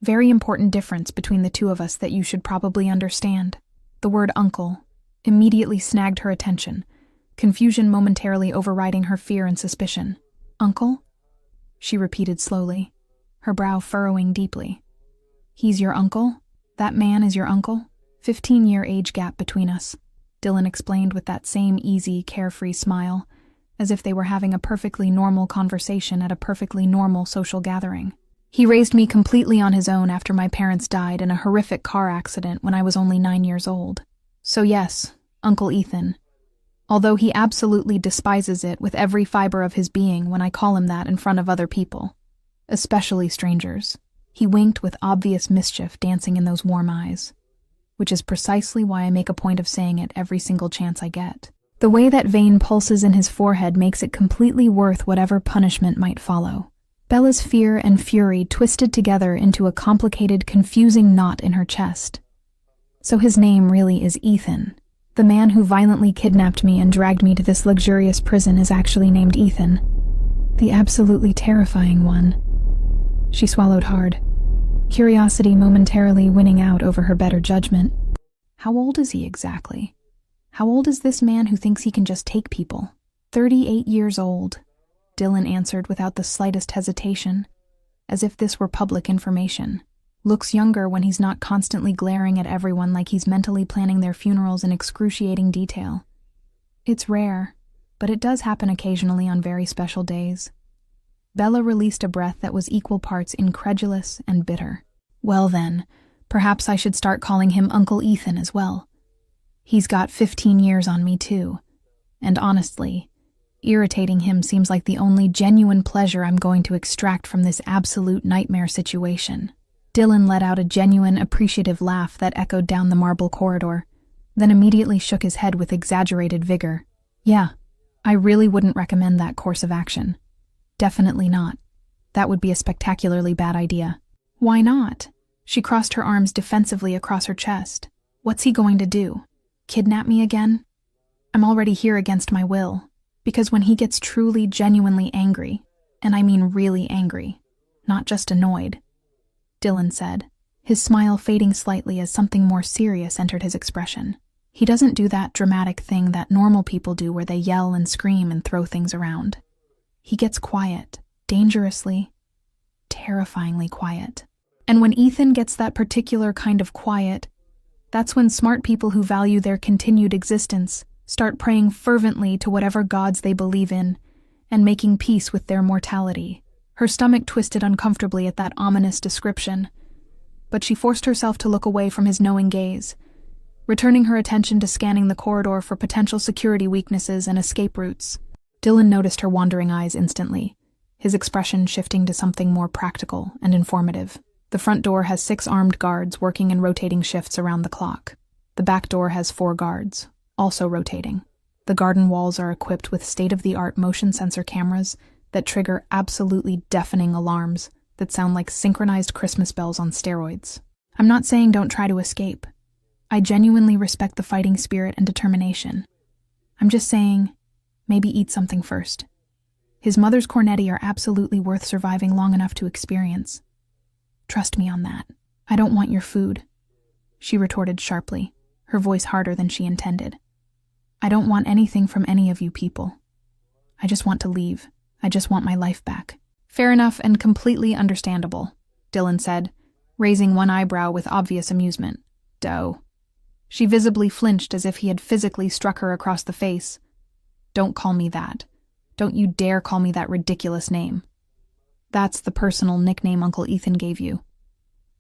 very important difference between the two of us that you should probably understand." The word uncle immediately snagged her attention, confusion momentarily overriding her fear and suspicion. "Uncle?" she repeated slowly, her brow furrowing deeply. "He's your uncle? That man is your uncle? 15-year age gap between us," Dylan explained with that same easy, carefree smile, as if they were having a perfectly normal conversation at a perfectly normal social gathering. "He raised me completely on his own after my parents died in a horrific car accident when I was only 9 years old. So yes, Uncle Ethan. Although he absolutely despises it with every fiber of his being when I call him that in front of other people, especially strangers." He winked with obvious mischief dancing in those warm eyes. which is precisely why I make a point of saying it every single chance I get. The way that vein pulses in his forehead makes it completely worth whatever punishment might follow. Bella's fear and fury twisted together into a complicated, confusing knot in her chest. So his name really is Ethan. The man who violently kidnapped me and dragged me to this luxurious prison is actually named Ethan. The absolutely terrifying one. She swallowed hard, curiosity momentarily winning out over her better judgment. How old is he exactly? How old is this man who thinks he can just take people? 38 years old, Dylan answered without the slightest hesitation, as if this were public information. Looks younger when he's not constantly glaring at everyone like he's mentally planning their funerals in excruciating detail. It's rare, but it does happen occasionally on very special days. Bella released a breath that was equal parts incredulous and bitter. Well then, perhaps I should start calling him Uncle Ethan as well. He's got 15 years on me too, and honestly, irritating him seems like the only genuine pleasure I'm going to extract from this absolute nightmare situation. Dylan let out a genuine, appreciative laugh that echoed down the marble corridor, then immediately shook his head with exaggerated vigor. Yeah, I really wouldn't recommend that course of action. Definitely not. That would be a spectacularly bad idea. Why not? She crossed her arms defensively across her chest. What's he going to do? Kidnap me again? I'm already here against my will, because when he gets truly, genuinely angry, and I mean really angry, not just annoyed, Dylan said, his smile fading slightly as something more serious entered his expression. He doesn't do that dramatic thing that normal people do where they yell and scream and throw things around. He gets quiet, dangerously, terrifyingly quiet. And when Ethan gets that particular kind of quiet, that's when smart people who value their continued existence start praying fervently to whatever gods they believe in and making peace with their mortality. Her stomach twisted uncomfortably at that ominous description, but she forced herself to look away from his knowing gaze, returning her attention to scanning the corridor for potential security weaknesses and escape routes. Dylan noticed her wandering eyes instantly, his expression shifting to something more practical and informative. The front door has 6 armed guards working in rotating shifts around the clock. The back door has 4 guards, also rotating. The garden walls are equipped with state-of-the-art motion sensor cameras that trigger absolutely deafening alarms that sound like synchronized Christmas bells on steroids. I'm not saying don't try to escape. I genuinely respect the fighting spirit and determination. I'm just saying, maybe eat something first. His mother's cornetti are absolutely worth surviving long enough to experience. Trust me on that. I don't want your food, she retorted sharply, her voice harder than she intended. I don't want anything from any of you people. I just want to leave. I just want my life back. Fair enough and completely understandable, Dylan said, raising one eyebrow with obvious amusement. Doe. She visibly flinched as if he had physically struck her across the face. Don't call me that. Don't you dare call me that ridiculous name. That's the personal nickname Uncle Ethan gave you.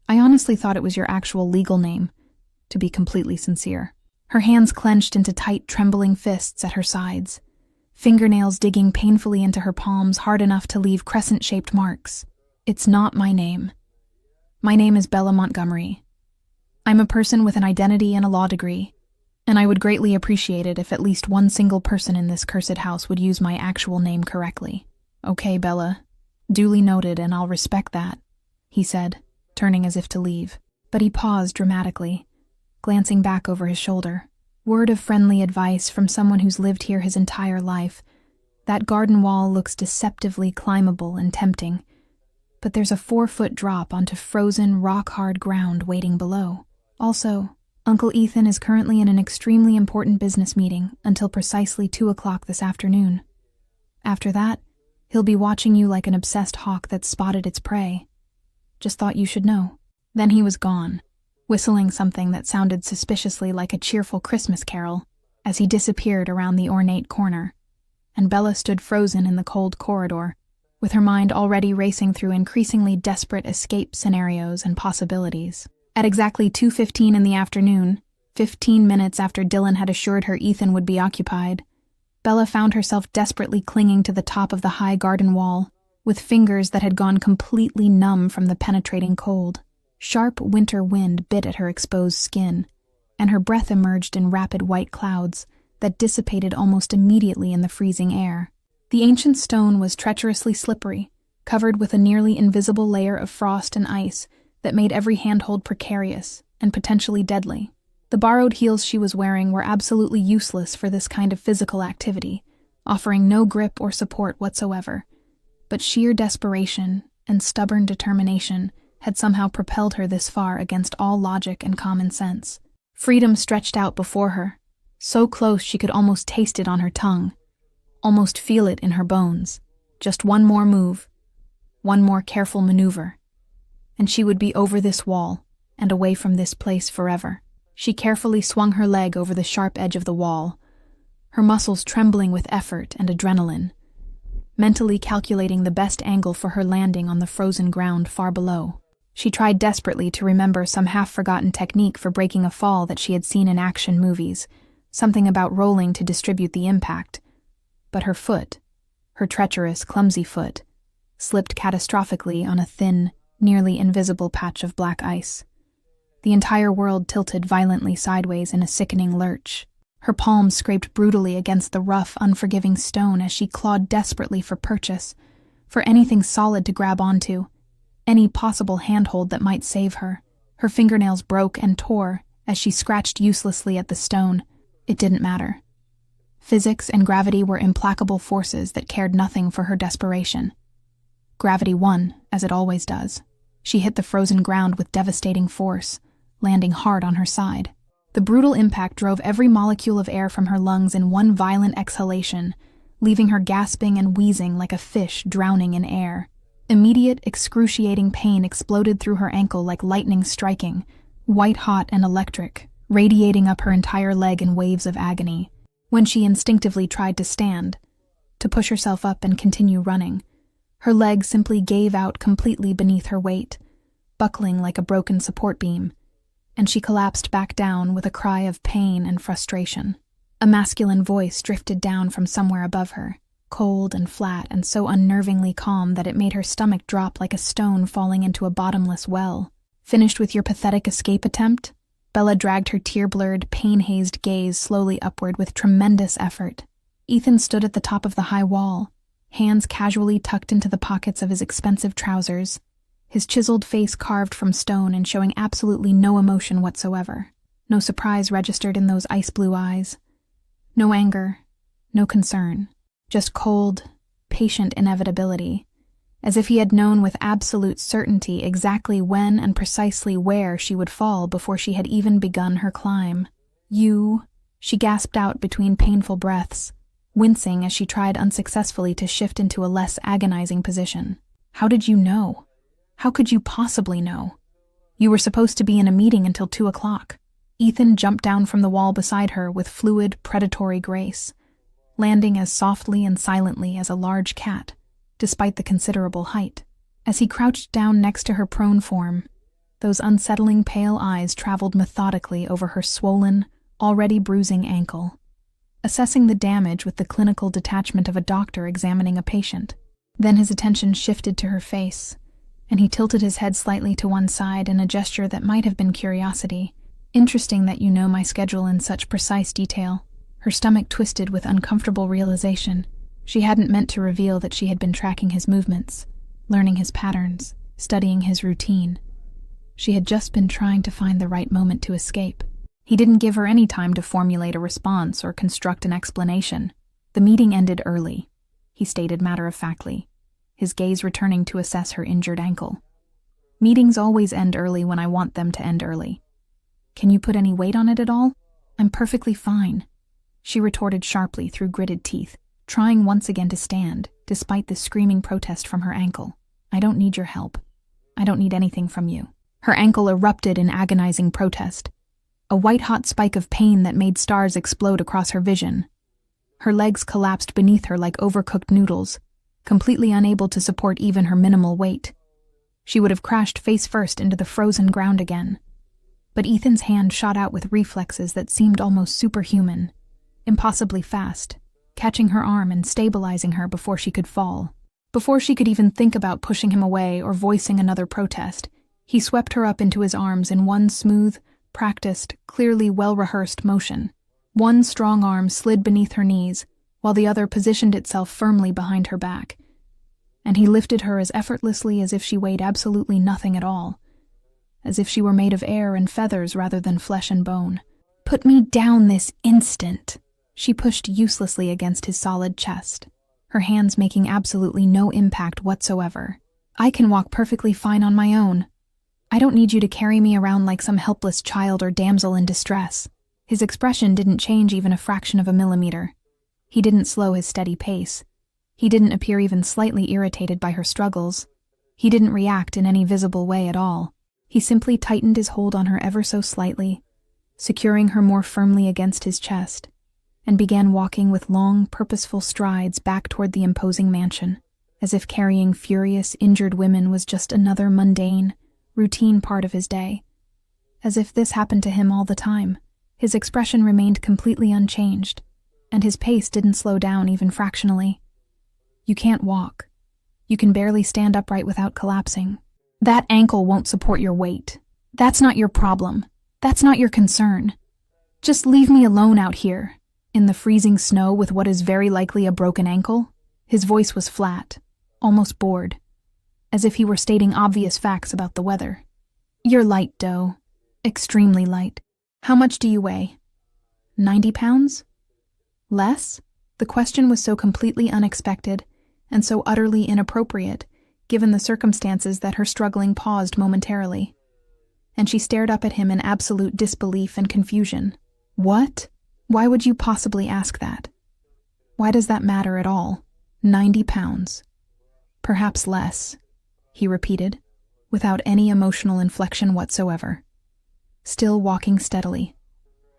I honestly thought it was your actual legal name, to be completely sincere. Her hands clenched into tight, trembling fists at her sides, fingernails digging painfully into her palms hard enough to leave crescent-shaped marks. It's not my name. My name is Bella Montgomery. I'm a person with an identity and a law degree, and I would greatly appreciate it if at least one single person in this cursed house would use my actual name correctly. Okay, Bella. Duly noted, and I'll respect that, he said, turning as if to leave. But he paused dramatically, glancing back over his shoulder. Word of friendly advice from someone who's lived here his entire life. That garden wall looks deceptively climbable and tempting, but there's a 4-foot drop onto frozen, rock-hard ground waiting below. Also, Uncle Ethan is currently in an extremely important business meeting until precisely 2 o'clock this afternoon. After that, he'll be watching you like an obsessed hawk that's spotted its prey. Just thought you should know. Then he was gone, whistling something that sounded suspiciously like a cheerful Christmas carol as he disappeared around the ornate corner, and Bella stood frozen in the cold corridor, with her mind already racing through increasingly desperate escape scenarios and possibilities. At exactly 2:15 in the afternoon, 15 minutes after Dylan had assured her Ethan would be occupied, Bella found herself desperately clinging to the top of the high garden wall, with fingers that had gone completely numb from the penetrating cold. Sharp winter wind bit at her exposed skin, and her breath emerged in rapid white clouds that dissipated almost immediately in the freezing air. The ancient stone was treacherously slippery, covered with a nearly invisible layer of frost and ice that made every handhold precarious and potentially deadly. The borrowed heels she was wearing were absolutely useless for this kind of physical activity, offering no grip or support whatsoever. But sheer desperation and stubborn determination had somehow propelled her this far against all logic and common sense. Freedom stretched out before her, so close she could almost taste it on her tongue, almost feel it in her bones. Just one more move, one more careful maneuver, and she would be over this wall and away from this place forever. She carefully swung her leg over the sharp edge of the wall, her muscles trembling with effort and adrenaline, mentally calculating the best angle for her landing on the frozen ground far below. She tried desperately to remember some half-forgotten technique for breaking a fall that she had seen in action movies, something about rolling to distribute the impact. But her foot, her treacherous, clumsy foot, slipped catastrophically on a thin, nearly invisible patch of black ice. The entire world tilted violently sideways in a sickening lurch. Her palms scraped brutally against the rough, unforgiving stone as she clawed desperately for purchase, for anything solid to grab onto, any possible handhold that might save her. Her fingernails broke and tore as she scratched uselessly at the stone. It didn't matter. Physics and gravity were implacable forces that cared nothing for her desperation. Gravity won, as it always does. She hit the frozen ground with devastating force, landing hard on her side. The brutal impact drove every molecule of air from her lungs in one violent exhalation, leaving her gasping and wheezing like a fish drowning in air. Immediate, excruciating pain exploded through her ankle like lightning striking, white-hot and electric, radiating up her entire leg in waves of agony. When she instinctively tried to stand, to push herself up and continue running, her leg simply gave out completely beneath her weight, buckling like a broken support beam, and she collapsed back down with a cry of pain and frustration. A masculine voice drifted down from somewhere above her, cold and flat and so unnervingly calm that it made her stomach drop like a stone falling into a bottomless well. "Finished with your pathetic escape attempt?" Bella dragged her tear-blurred, pain-hazed gaze slowly upward with tremendous effort. Ethan stood at the top of the high wall, hands casually tucked into the pockets of his expensive trousers, his chiseled face carved from stone and showing absolutely no emotion whatsoever. No surprise registered in those ice-blue eyes. No anger, no concern. Just cold, patient inevitability, as if he had known with absolute certainty exactly when and precisely where she would fall before she had even begun her climb. "You," she gasped out between painful breaths, wincing as she tried unsuccessfully to shift into a less agonizing position. "How did you know? How could you possibly know? You were supposed to be in a meeting until 2 o'clock. Ethan jumped down from the wall beside her with fluid, predatory grace, landing as softly and silently as a large cat, despite the considerable height. As he crouched down next to her prone form, those unsettling pale eyes traveled methodically over her swollen, already bruising ankle, assessing the damage with the clinical detachment of a doctor examining a patient. Then his attention shifted to her face, and he tilted his head slightly to one side in a gesture that might have been curiosity. "Interesting that you know my schedule in such precise detail." Her stomach twisted with uncomfortable realization. She hadn't meant to reveal that she had been tracking his movements, learning his patterns, studying his routine. She had just been trying to find the right moment to escape. He didn't give her any time to formulate a response or construct an explanation. "The meeting ended early," he stated matter-of-factly, his gaze returning to assess her injured ankle. "Meetings always end early when I want them to end early. Can you put any weight on it at all?" "I'm perfectly fine," she retorted sharply through gritted teeth, trying once again to stand, despite the screaming protest from her ankle. "I don't need your help. I don't need anything from you." Her ankle erupted in agonizing protest, a white-hot spike of pain that made stars explode across her vision. Her legs collapsed beneath her like overcooked noodles, completely unable to support even her minimal weight. She would have crashed face first into the frozen ground again. But Ethan's hand shot out with reflexes that seemed almost superhuman, impossibly fast, catching her arm and stabilizing her before she could fall. Before she could even think about pushing him away or voicing another protest, he swept her up into his arms in one smooth, practiced, clearly well-rehearsed motion. One strong arm slid beneath her knees, while the other positioned itself firmly behind her back. And he lifted her as effortlessly as if she weighed absolutely nothing at all, as if she were made of air and feathers rather than flesh and bone. "Put me down this instant!" She pushed uselessly against his solid chest, her hands making absolutely no impact whatsoever. "I can walk perfectly fine on my own. I don't need you to carry me around like some helpless child or damsel in distress." His expression didn't change even a fraction of a millimeter. He didn't slow his steady pace. He didn't appear even slightly irritated by her struggles. He didn't react in any visible way at all. He simply tightened his hold on her ever so slightly, securing her more firmly against his chest, and began walking with long, purposeful strides back toward the imposing mansion, as if carrying furious, injured women was just another mundane, routine part of his day. As if this happened to him all the time. His expression remained completely unchanged, and his pace didn't slow down even fractionally. "You can't walk. You can barely stand upright without collapsing. That ankle won't support your weight. That's not your problem. That's not your concern. Just leave me alone out here, in the freezing snow with what is very likely a broken ankle." His voice was flat, almost bored, as if he were stating obvious facts about the weather. "You're light, Doe. Extremely light. How much do you weigh? 90 pounds? Less?" The question was so completely unexpected and so utterly inappropriate, given the circumstances, that her struggling paused momentarily, and she stared up at him in absolute disbelief and confusion. "What? Why would you possibly ask that? Why does that matter at all? 90 pounds. Perhaps less," he repeated, without any emotional inflection whatsoever. Still walking steadily,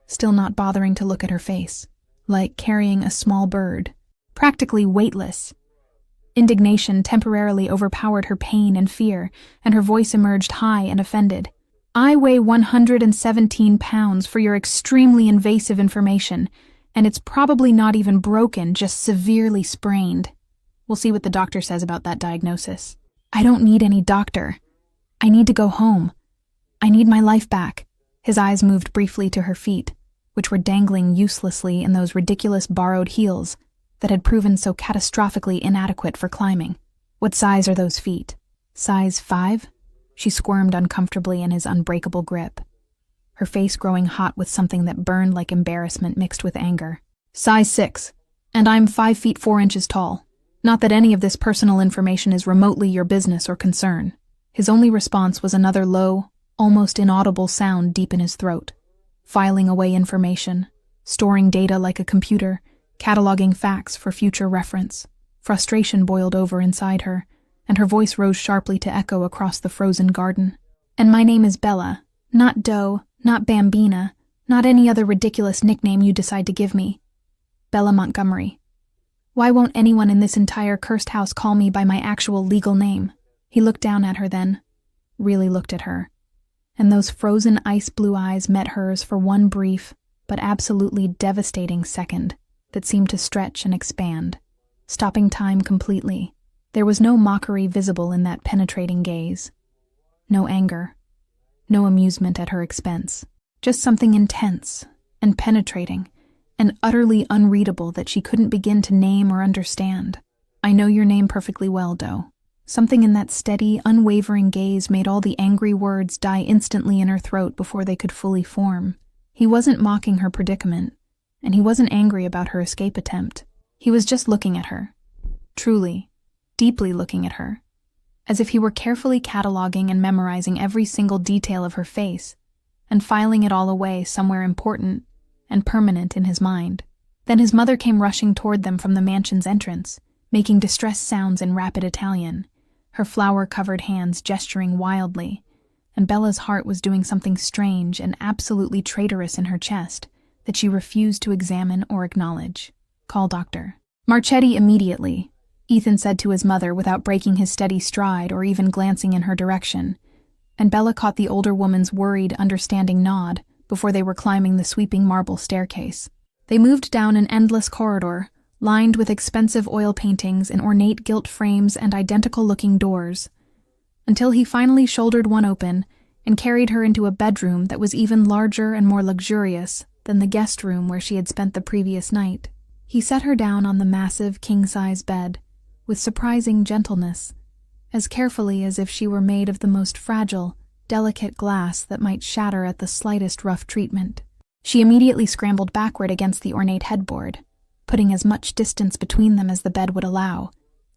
still not bothering to look at her face, like carrying a small bird, practically weightless. Indignation temporarily overpowered her pain and fear, and her voice emerged high and offended. "I weigh 117 pounds for your extremely invasive information, and it's probably not even broken, just severely sprained. We'll see what the doctor says about that diagnosis." "I don't need any doctor. I need to go home. I need my life back." His eyes moved briefly to her feet, which were dangling uselessly in those ridiculous borrowed heels that had proven so catastrophically inadequate for climbing. "What size are those feet? Size 5? She squirmed uncomfortably in his unbreakable grip, her face growing hot with something that burned like embarrassment mixed with anger. "Size 6, and I'm 5 feet 4 inches tall. Not that any of this personal information is remotely your business or concern." His only response was another low, almost inaudible sound deep in his throat, filing away information, storing data like a computer, cataloging facts for future reference. Frustration boiled over inside her, and her voice rose sharply to echo across the frozen garden. "And my name is Bella, not Doe, not Bambina, not any other ridiculous nickname you decide to give me. Bella Montgomery. Why won't anyone in this entire cursed house call me by my actual legal name?" He looked down at her then, really looked at her, and those frozen ice-blue eyes met hers for one brief, but absolutely devastating second that seemed to stretch and expand, stopping time completely. There was no mockery visible in that penetrating gaze. No anger. No amusement at her expense. Just something intense and penetrating and utterly unreadable that she couldn't begin to name or understand. "I know your name perfectly well, Doe." Something in that steady, unwavering gaze made all the angry words die instantly in her throat before they could fully form. He wasn't mocking her predicament, and he wasn't angry about her escape attempt. He was just looking at her. Truly, deeply looking at her, as if he were carefully cataloging and memorizing every single detail of her face, and filing it all away somewhere important and permanent in his mind. Then his mother came rushing toward them from the mansion's entrance, making distressed sounds in rapid Italian, her flower-covered hands gesturing wildly, and Bella's heart was doing something strange and absolutely traitorous in her chest that she refused to examine or acknowledge. "Call doctor." "Marchetti immediately," Ethan said to his mother without breaking his steady stride or even glancing in her direction, and Bella caught the older woman's worried, understanding nod before they were climbing the sweeping marble staircase. They moved down an endless corridor, lined with expensive oil paintings in ornate gilt frames and identical-looking doors, until he finally shouldered one open and carried her into a bedroom that was even larger and more luxurious than the guest room where she had spent the previous night. He set her down on the massive king-size bed with surprising gentleness, as carefully as if she were made of the most fragile, delicate glass that might shatter at the slightest rough treatment. She immediately scrambled backward against the ornate headboard, putting as much distance between them as the bed would allow,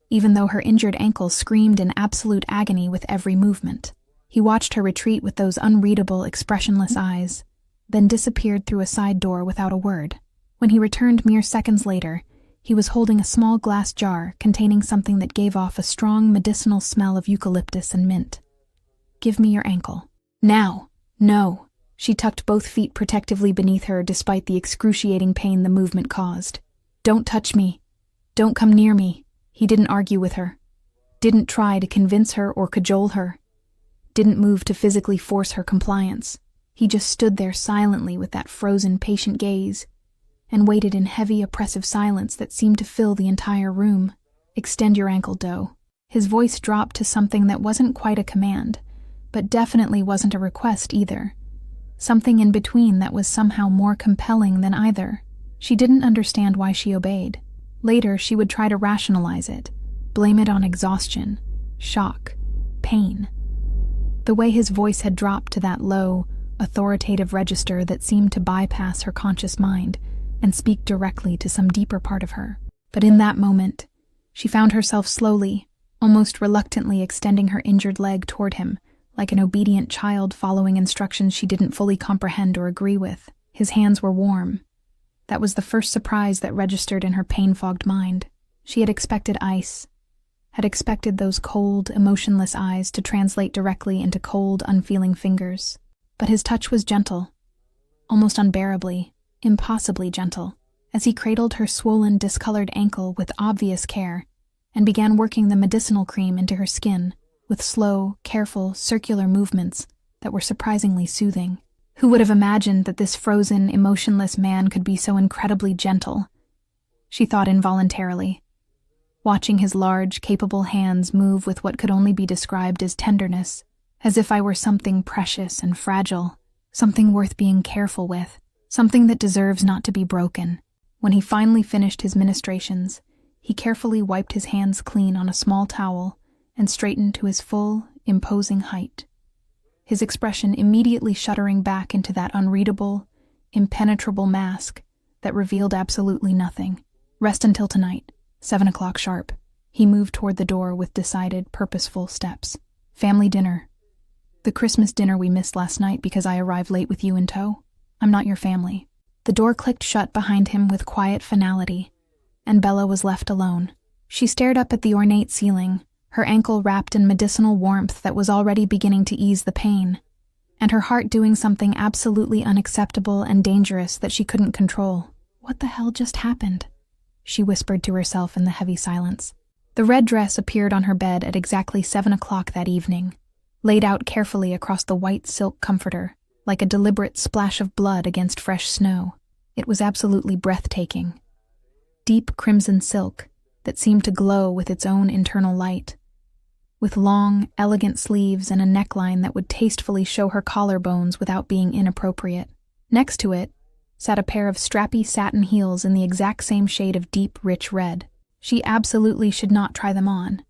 even though her injured ankle screamed in absolute agony with every movement. He watched her retreat with those unreadable, expressionless eyes, then disappeared through a side door without a word. When he returned mere seconds later, he was holding a small glass jar containing something that gave off a strong medicinal smell of eucalyptus and mint. "Give me your ankle." "Now!" "No." She tucked both feet protectively beneath her despite the excruciating pain the movement caused. "Don't touch me. Don't come near me." He didn't argue with her, didn't try to convince her or cajole her, didn't move to physically force her compliance. He just stood there silently with that frozen, patient gaze, and waited in heavy, oppressive silence that seemed to fill the entire room. "Extend your ankle, Doe." His voice dropped to something that wasn't quite a command, but definitely wasn't a request either. Something in between that was somehow more compelling than either. She didn't understand why she obeyed. Later, she would try to rationalize it, blame it on exhaustion, shock, pain. The way his voice had dropped to that low, authoritative register that seemed to bypass her conscious mind and speak directly to some deeper part of her. But in that moment, she found herself slowly, almost reluctantly extending her injured leg toward him, like an obedient child following instructions she didn't fully comprehend or agree with. His hands were warm. That was the first surprise that registered in her pain-fogged mind. She had expected ice, had expected those cold, emotionless eyes to translate directly into cold, unfeeling fingers. But his touch was gentle, almost unbearably, impossibly gentle, as he cradled her swollen, discolored ankle with obvious care and began working the medicinal cream into her skin with slow, careful, circular movements that were surprisingly soothing. Who would have imagined that this frozen, emotionless man could be so incredibly gentle? She thought involuntarily, watching his large, capable hands move with what could only be described as tenderness, as if I were something precious and fragile, something worth being careful with, something that deserves not to be broken. When he finally finished his ministrations, he carefully wiped his hands clean on a small towel and straightened to his full, imposing height, his expression immediately shuddering back into that unreadable, impenetrable mask that revealed absolutely nothing. "Rest until tonight, 7 o'clock sharp." He moved toward the door with decided, purposeful steps. "Family dinner. The Christmas dinner we missed last night because I arrived late with you in tow. I'm not your family." The door clicked shut behind him with quiet finality, and Bella was left alone. She stared up at the ornate ceiling, her ankle wrapped in medicinal warmth that was already beginning to ease the pain, and her heart doing something absolutely unacceptable and dangerous that she couldn't control. "What the hell just happened?" she whispered to herself in the heavy silence. The red dress appeared on her bed at exactly 7 o'clock that evening, laid out carefully across the white silk comforter, like a deliberate splash of blood against fresh snow. It was absolutely breathtaking. Deep crimson silk that seemed to glow with its own internal light, with long, elegant sleeves and a neckline that would tastefully show her collarbones without being inappropriate. Next to it sat a pair of strappy satin heels in the exact same shade of deep, rich red. She absolutely should not try them on.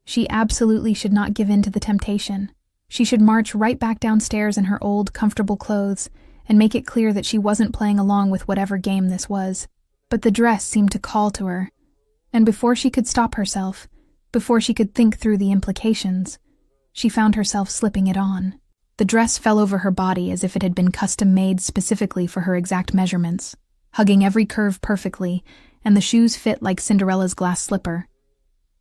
She absolutely should not give in to the temptation. She should march right back downstairs in her old, comfortable clothes and make it clear that she wasn't playing along with whatever game this was. But the dress seemed to call to her, and before she could stop herself, before she could think through the implications, she found herself slipping it on. The dress fell over her body as if it had been custom-made specifically for her exact measurements, hugging every curve perfectly, and the shoes fit like Cinderella's glass slipper.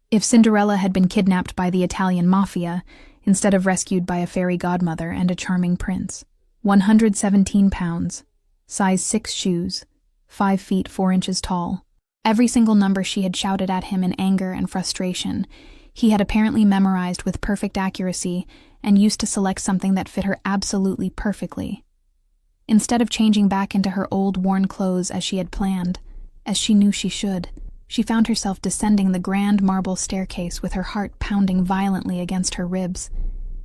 If Cinderella had been kidnapped by the Italian Mafia, instead of rescued by a fairy godmother and a charming prince. 117 pounds, size 6 shoes, 5 feet 4 inches tall. Every single number she had shouted at him in anger and frustration, he had apparently memorized with perfect accuracy and used to select something that fit her absolutely perfectly. Instead of changing back into her old worn clothes as she had planned, as she knew she should, she found herself descending the grand marble staircase with her heart pounding violently against her ribs.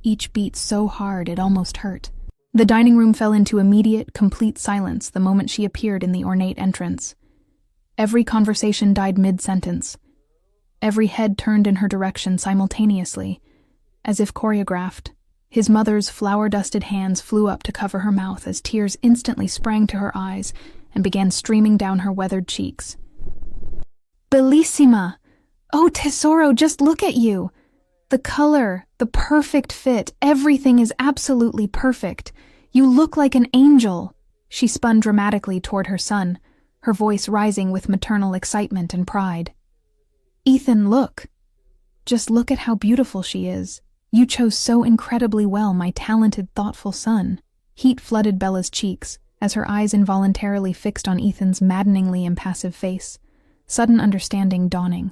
each beat so hard it almost hurt. The dining room fell into immediate, complete silence the moment she appeared in the ornate entrance. Every conversation died mid-sentence. Every head turned in her direction simultaneously, as if choreographed. His mother's flour-dusted hands flew up to cover her mouth as tears instantly sprang to her eyes and began streaming down her weathered cheeks. Bellissima! Oh, Tesoro, just look at you! The color, the perfect fit, everything is absolutely perfect. You look like an angel. She spun dramatically toward her son, her voice rising with maternal excitement and pride. Ethan, look. Just look at how beautiful she is. You chose so incredibly well, my talented, thoughtful son. Heat flooded Bella's cheeks as her eyes involuntarily fixed on Ethan's maddeningly impassive face, sudden understanding dawning.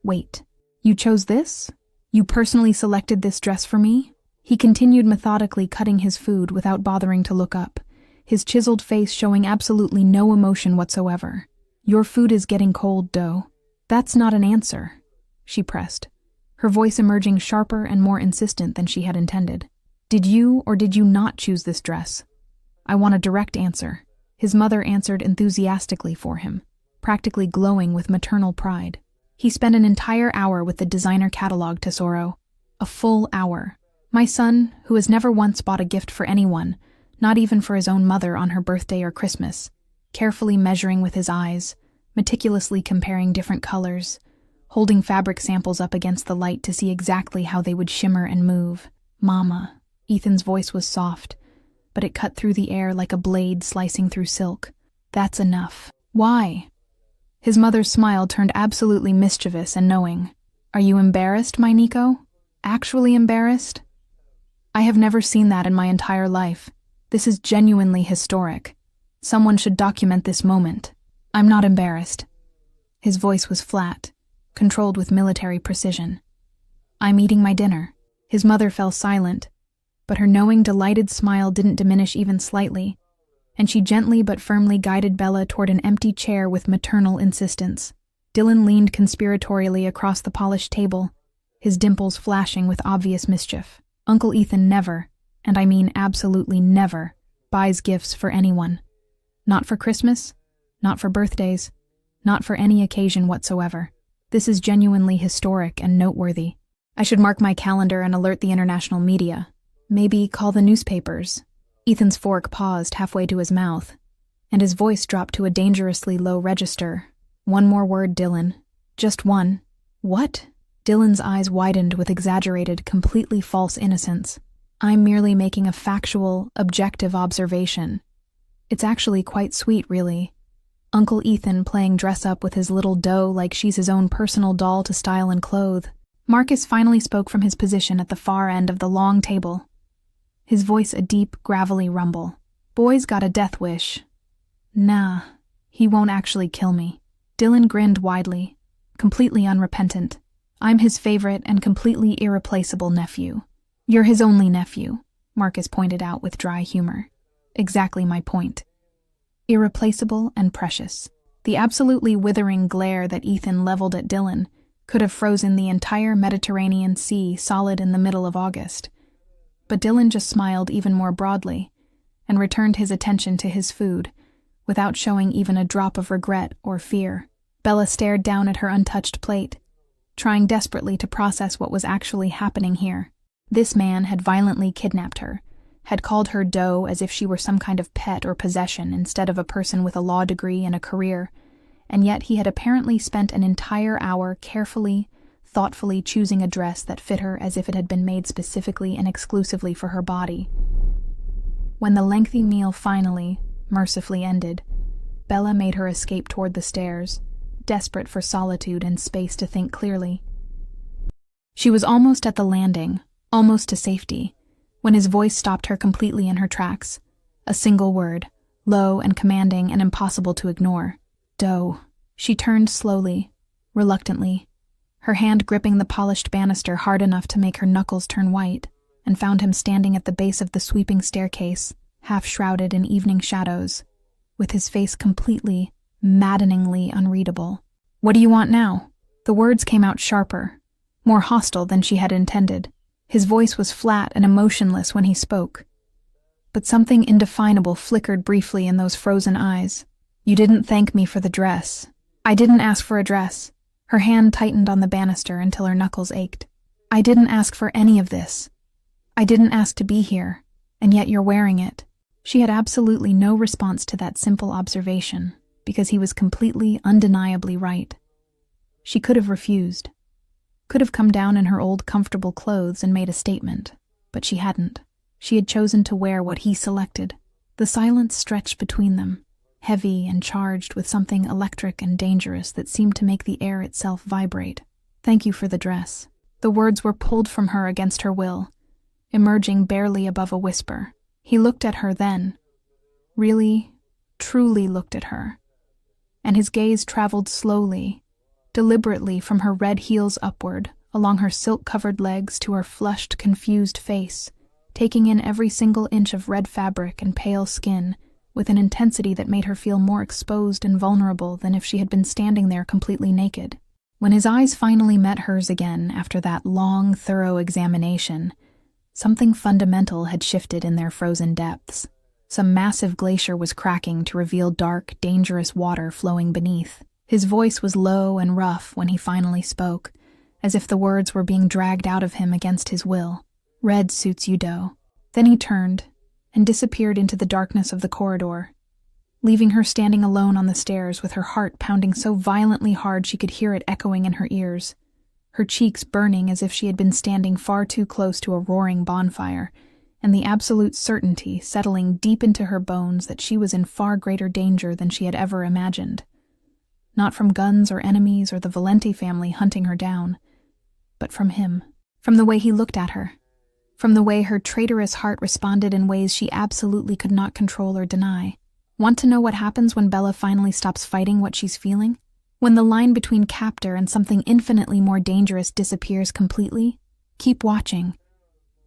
Wait, you chose this? You personally selected this dress for me? He continued methodically cutting his food without bothering to look up, his chiseled face showing absolutely no emotion whatsoever. Your food is getting cold, Doe. That's not an answer, she pressed, her voice emerging sharper and more insistent than she had intended. Did you or did you not choose this dress? I want a direct answer. His mother answered enthusiastically for him, practically glowing with maternal pride. He spent an entire hour with the designer catalog, Tesoro. A full hour. My son, who has never once bought a gift for anyone, not even for his own mother on her birthday or Christmas, carefully measuring with his eyes, meticulously comparing different colors, holding fabric samples up against the light to see exactly how they would shimmer and move. Mama. Ethan's voice was soft, but it cut through the air like a blade slicing through silk. That's enough. Why? His mother's smile turned absolutely mischievous and knowing. Are you embarrassed, my Nico? Actually embarrassed? I have never seen that in my entire life. This is genuinely historic. Someone should document this moment. I'm not embarrassed. His voice was flat, controlled with military precision. I'm eating my dinner. His mother fell silent, but her knowing, delighted smile didn't diminish even slightly, and she gently but firmly guided Bella toward an empty chair with maternal insistence. Dylan leaned conspiratorially across the polished table, his dimples flashing with obvious mischief. Uncle Ethan never, and I mean absolutely never, buys gifts for anyone. Not for Christmas, not for birthdays, not for any occasion whatsoever. This is genuinely historic and noteworthy. I should mark my calendar and alert the international media. Maybe call the newspapers. Ethan's fork paused halfway to his mouth, and his voice dropped to a dangerously low register. One more word, Dylan. Just one. What? Dylan's eyes widened with exaggerated, completely false innocence. I'm merely making a factual, objective observation. It's actually quite sweet, really. Uncle Ethan playing dress-up with his little Doe like she's his own personal doll to style and clothe. Marcus finally spoke from his position at the far end of the long table, his voice a deep, gravelly rumble. Boy's got a death wish. Nah, he won't actually kill me. Dylan grinned widely, completely unrepentant. I'm his favorite and completely irreplaceable nephew. You're his only nephew, Marcus pointed out with dry humor. Exactly my point. Irreplaceable and precious. The absolutely withering glare that Ethan leveled at Dylan could have frozen the entire Mediterranean Sea solid in the middle of August. But Dylan just smiled even more broadly and returned his attention to his food, without showing even a drop of regret or fear. Bella stared down at her untouched plate, trying desperately to process what was actually happening here. This man had violently kidnapped her, had called her Doe as if she were some kind of pet or possession instead of a person with a law degree and a career, and yet he had apparently spent an entire hour carefully, thoughtfully choosing a dress that fit her as if it had been made specifically and exclusively for her body. When the lengthy meal finally, mercifully ended, Bella made her escape toward the stairs, desperate for solitude and space to think clearly. She was almost at the landing, almost to safety, when his voice stopped her completely in her tracks. A single word, low and commanding and impossible to ignore. Doe. She turned slowly, reluctantly, her hand gripping the polished banister hard enough to make her knuckles turn white, and found him standing at the base of the sweeping staircase, half shrouded in evening shadows, with his face completely, maddeningly unreadable. What do you want now? The words came out sharper, more hostile than she had intended. His voice was flat and emotionless when he spoke, but something indefinable flickered briefly in those frozen eyes. "You didn't thank me for the dress." "I didn't ask for a dress." Her hand tightened on the banister until her knuckles ached. "I didn't ask for any of this. I didn't ask to be here, and yet you're wearing it." She had absolutely no response to that simple observation, because he was completely, undeniably right. She could have refused, could have come down in her old comfortable clothes and made a statement, but she hadn't. She had chosen to wear what he selected. The silence stretched between them, heavy and charged with something electric and dangerous that seemed to make the air itself vibrate. "Thank you for the dress." The words were pulled from her against her will, emerging barely above a whisper. He looked at her then, really, truly looked at her, and his gaze traveled slowly, deliberately from her red heels upward, along her silk-covered legs to her flushed, confused face, taking in every single inch of red fabric and pale skin, with an intensity that made her feel more exposed and vulnerable than if she had been standing there completely naked. When his eyes finally met hers again after that long, thorough examination, something fundamental had shifted in their frozen depths. Some massive glacier was cracking to reveal dark, dangerous water flowing beneath. His voice was low and rough when he finally spoke, as if the words were being dragged out of him against his will. "Red suits you, Doe." Then he turned and disappeared into the darkness of the corridor, leaving her standing alone on the stairs with her heart pounding so violently hard she could hear it echoing in her ears, her cheeks burning as if she had been standing far too close to a roaring bonfire, and the absolute certainty settling deep into her bones that she was in far greater danger than she had ever imagined. Not from guns or enemies or the Valenti family hunting her down, but from him, from the way he looked at her, from the way her traitorous heart responded in ways she absolutely could not control or deny. Want to know what happens when Bella finally stops fighting what she's feeling? When the line between captor and something infinitely more dangerous disappears completely? Keep watching,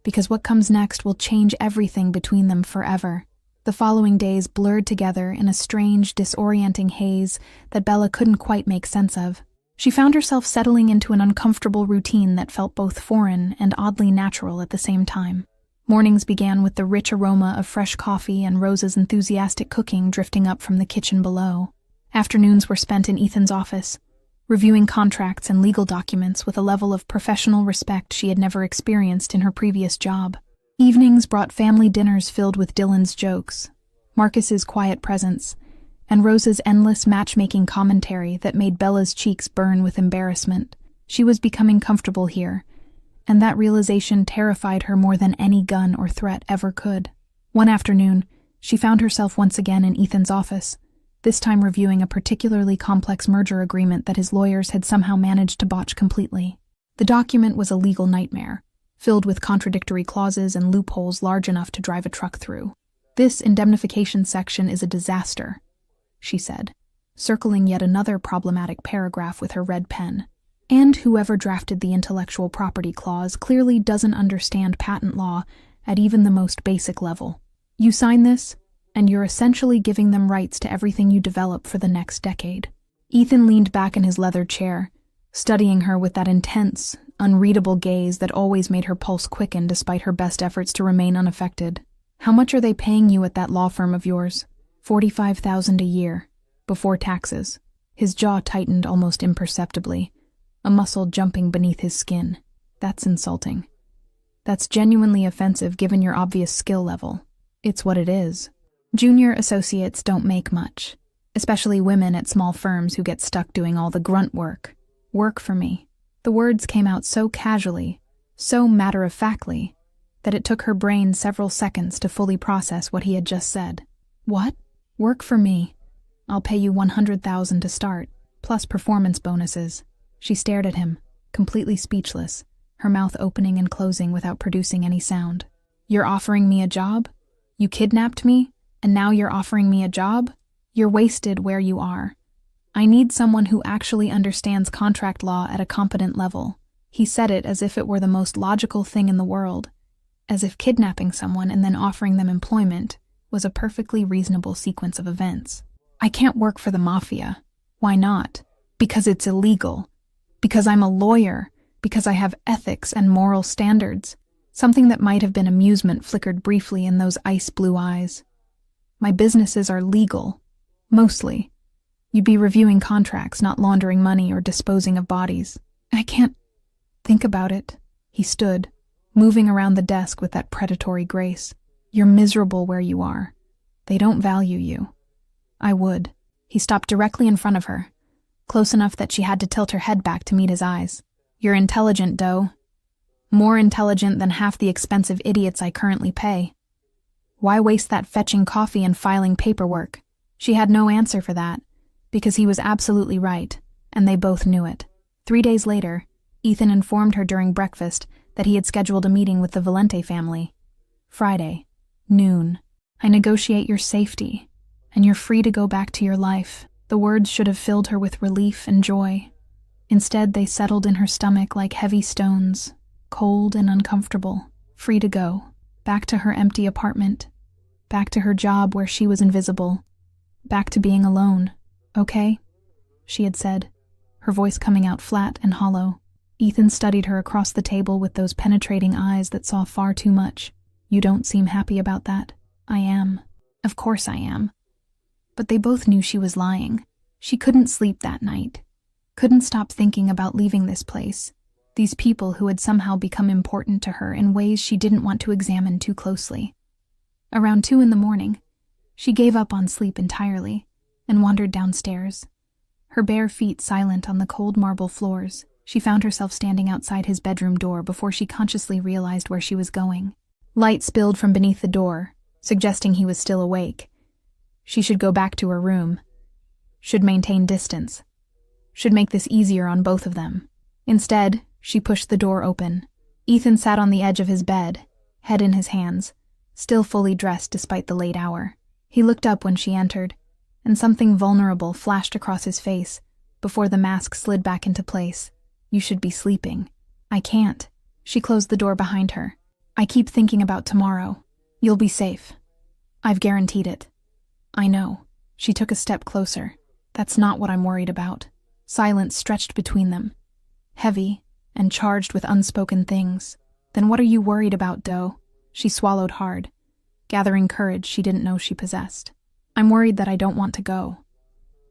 because what comes next will change everything between them forever. The following days blurred together in a strange, disorienting haze that Bella couldn't quite make sense of. She found herself settling into an uncomfortable routine that felt both foreign and oddly natural at the same time. Mornings began with the rich aroma of fresh coffee and Rose's enthusiastic cooking drifting up from the kitchen below. Afternoons were spent in Ethan's office, reviewing contracts and legal documents with a level of professional respect she had never experienced in her previous job. Evenings brought family dinners filled with Dylan's jokes, Marcus's quiet presence, and Rose's endless matchmaking commentary that made Bella's cheeks burn with embarrassment. She was becoming comfortable here, and that realization terrified her more than any gun or threat ever could. One afternoon, she found herself once again in Ethan's office, this time reviewing a particularly complex merger agreement that his lawyers had somehow managed to botch completely. The document was a legal nightmare, filled with contradictory clauses and loopholes large enough to drive a truck through. "This indemnification section is a disaster," she said, circling yet another problematic paragraph with her red pen. "And whoever drafted the intellectual property clause clearly doesn't understand patent law at even the most basic level. You sign this, and you're essentially giving them rights to everything you develop for the next decade." Ethan leaned back in his leather chair, studying her with that intense, unreadable gaze that always made her pulse quicken despite her best efforts to remain unaffected. "How much are they paying you at that law firm of yours?" $45,000 a year, before taxes. His jaw tightened almost imperceptibly, a muscle jumping beneath his skin. "That's insulting. That's genuinely offensive given your obvious skill level." "It's what it is. Junior associates don't make much, especially women at small firms who get stuck doing all the grunt work. Work for me." The words came out so casually, so matter-of-factly, that it took her brain several seconds to fully process what he had just said. "What? Work for me? I'll pay you $100,000 to start, plus performance bonuses." She stared at him, completely speechless, her mouth opening and closing without producing any sound. "You're offering me a job? You kidnapped me, and now you're offering me a job? You're wasted where you are. I need someone who actually understands contract law at a competent level." He said it as if it were the most logical thing in the world, as if kidnapping someone and then offering them employment was a perfectly reasonable sequence of events. "I can't work for the Mafia." "Why not?" "Because it's illegal. Because I'm a lawyer. Because I have ethics and moral standards." Something that might have been amusement flickered briefly in those ice-blue eyes. My businesses are legal. Mostly. You'd be reviewing contracts, not laundering money or disposing of bodies. I can't think about it. He stood, moving around the desk with that predatory grace. You're miserable where you are. They don't value you. I would. He stopped directly in front of her, close enough that she had to tilt her head back to meet his eyes. You're intelligent, Doe. More intelligent than half the expensive idiots I currently pay. Why waste that fetching coffee and filing paperwork? She had no answer for that, because he was absolutely right, and they both knew it. 3 days later, Ethan informed her during breakfast that he had scheduled a meeting with the Valente family. Friday, noon. I negotiate your safety, and you're free to go back to your life. The words should have filled her with relief and joy. Instead, they settled in her stomach like heavy stones, cold and uncomfortable. Free to go, back to her empty apartment, back to her job where she was invisible, back to being alone. Okay? She had said, her voice coming out flat and hollow. Ethan studied her across the table with those penetrating eyes that saw far too much. You don't seem happy about that. I am. Of course I am. But they both knew she was lying. She couldn't sleep that night. Couldn't stop thinking about leaving this place. These people who had somehow become important to her in ways she didn't want to examine too closely. Around 2 a.m, she gave up on sleep entirely and wandered downstairs. Her bare feet silent on the cold marble floors, she found herself standing outside his bedroom door before she consciously realized where she was going. Light spilled from beneath the door, suggesting he was still awake. She should go back to her room. Should maintain distance. Should make this easier on both of them. Instead, she pushed the door open. Ethan sat on the edge of his bed, head in his hands, still fully dressed despite the late hour. He looked up when she entered, and something vulnerable flashed across his face before the mask slid back into place. You should be sleeping. I can't. She closed the door behind her. I keep thinking about tomorrow. You'll be safe. I've guaranteed it. I know. She took a step closer. That's not what I'm worried about. Silence stretched between them, heavy and charged with unspoken things. Then what are you worried about, Doe? She swallowed hard, gathering courage she didn't know she possessed. I'm worried that I don't want to go.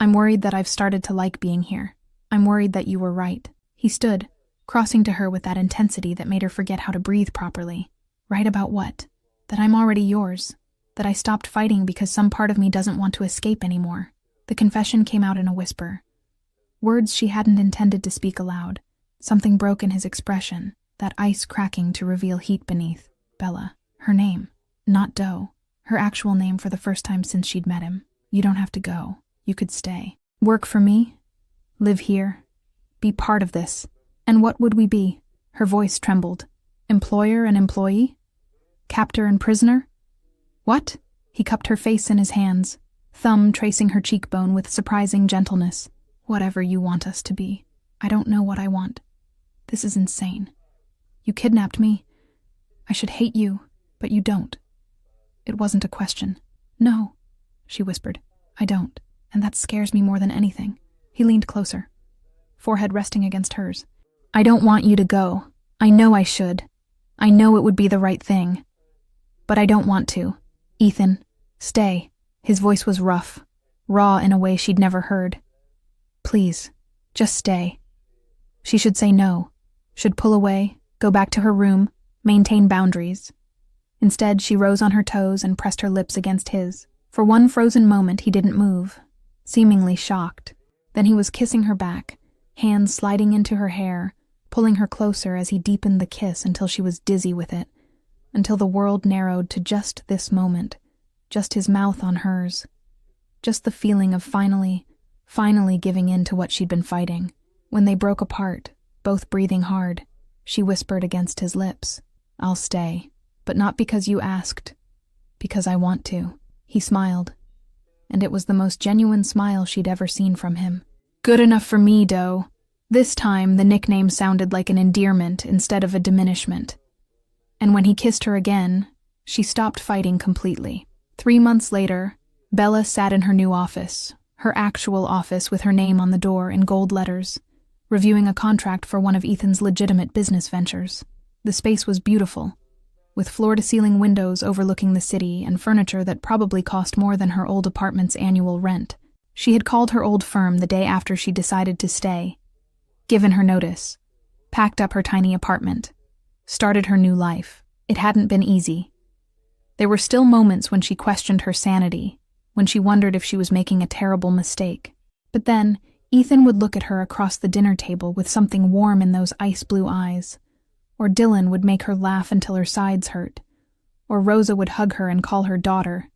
I'm worried that I've started to like being here. I'm worried that you were right. He stood, crossing to her with that intensity that made her forget how to breathe properly. Right about what? That I'm already yours. That I stopped fighting because some part of me doesn't want to escape anymore. The confession came out in a whisper. Words she hadn't intended to speak aloud. Something broke in his expression, that ice cracking to reveal heat beneath. Bella. Her name. Not Doe. Her actual name for the first time since she'd met him. You don't have to go. You could stay. Work for me? Live here? Be part of this? And what would we be? Her voice trembled. Employer and employee? Captor and prisoner? What? He cupped her face in his hands, thumb tracing her cheekbone with surprising gentleness. Whatever you want us to be. I don't know what I want. This is insane. You kidnapped me. I should hate you, but you don't. It wasn't a question. No, she whispered. I don't, and that scares me more than anything. He leaned closer, forehead resting against hers. I don't want you to go. I know I should. I know it would be the right thing. But I don't want to. Ethan, stay. His voice was rough, raw in a way she'd never heard. Please, just stay. She should say no, should pull away, go back to her room, maintain boundaries. Instead, she rose on her toes and pressed her lips against his. For one frozen moment, he didn't move, seemingly shocked. Then he was kissing her back, hands sliding into her hair, pulling her closer as he deepened the kiss until she was dizzy with it, until the world narrowed to just this moment, just his mouth on hers, just the feeling of finally giving in to what she'd been fighting. When they broke apart, both breathing hard, she whispered against his lips, I'll stay, but not because you asked, because I want to. He smiled, and it was the most genuine smile she'd ever seen from him. Good enough for me, Doe. This time, the nickname sounded like an endearment instead of a diminishment. And when he kissed her again, she stopped fighting completely. 3 months later, Bella sat in her new office, her actual office with her name on the door in gold letters, reviewing a contract for one of Ethan's legitimate business ventures. The space was beautiful, with floor-to-ceiling windows overlooking the city and furniture that probably cost more than her old apartment's annual rent. She had called her old firm the day after she decided to stay, given her notice, packed up her tiny apartment, started her new life. It hadn't been easy. There were still moments when she questioned her sanity, when she wondered if she was making a terrible mistake. But then, Ethan would look at her across the dinner table with something warm in those ice-blue eyes, or Dylan would make her laugh until her sides hurt, or Rosa would hug her and call her daughter,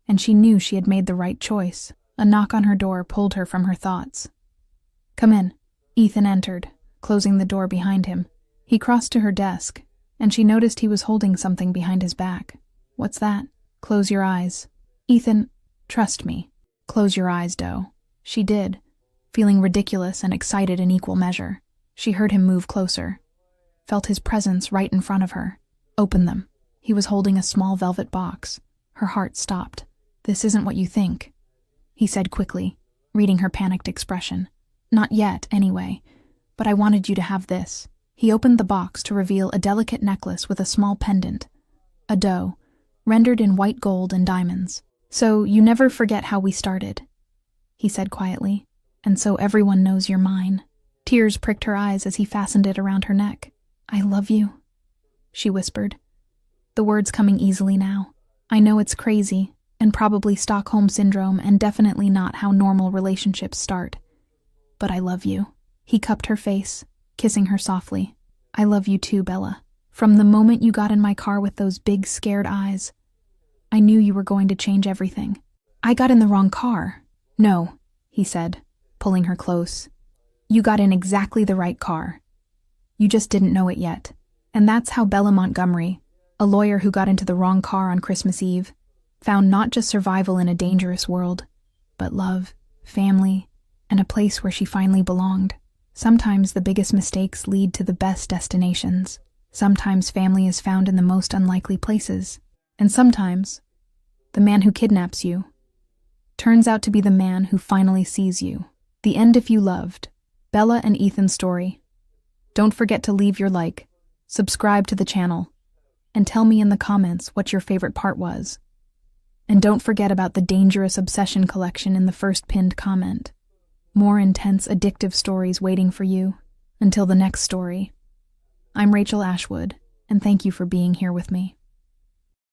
and she knew she had made the right choice. A knock on her door pulled her from her thoughts. "Come in." Ethan entered, closing the door behind him. He crossed to her desk, and she noticed he was holding something behind his back. "What's that?" "Close your eyes." "Ethan, trust me." "Close your eyes, Doe." She did, feeling ridiculous and excited in equal measure. She heard him move closer, felt his presence right in front of her. "Open them." He was holding a small velvet box. Her heart stopped. "This isn't what you think," he said quickly, reading her panicked expression. "Not yet, anyway, but I wanted you to have this." He opened the box to reveal a delicate necklace with a small pendant, a doe, rendered in white gold and diamonds. "So you never forget how we started," he said quietly, "and so everyone knows you're mine." Tears pricked her eyes as he fastened it around her neck. "I love you," she whispered, the words coming easily now. "I know it's crazy, and probably Stockholm Syndrome, and definitely not how normal relationships start. But I love you." He cupped her face, kissing her softly. "I love you too, Bella. From the moment you got in my car with those big, scared eyes, I knew you were going to change everything." "I got in the wrong car." "No," he said, pulling her close. "You got in exactly the right car. You just didn't know it yet." And that's how Bella Montgomery, a lawyer who got into the wrong car on Christmas Eve, found not just survival in a dangerous world, but love, family, and a place where she finally belonged. Sometimes the biggest mistakes lead to the best destinations. Sometimes family is found in the most unlikely places. And sometimes, the man who kidnaps you turns out to be the man who finally sees you. The end if you loved. Bella and Ethan's story. Don't forget to leave your like, subscribe to the channel, and tell me in the comments what your favorite part was. And don't forget about the Dangerous Obsession collection in the first pinned comment. More intense, addictive stories waiting for you. Until the next story. I'm Rachel Ashwood, and thank you for being here with me.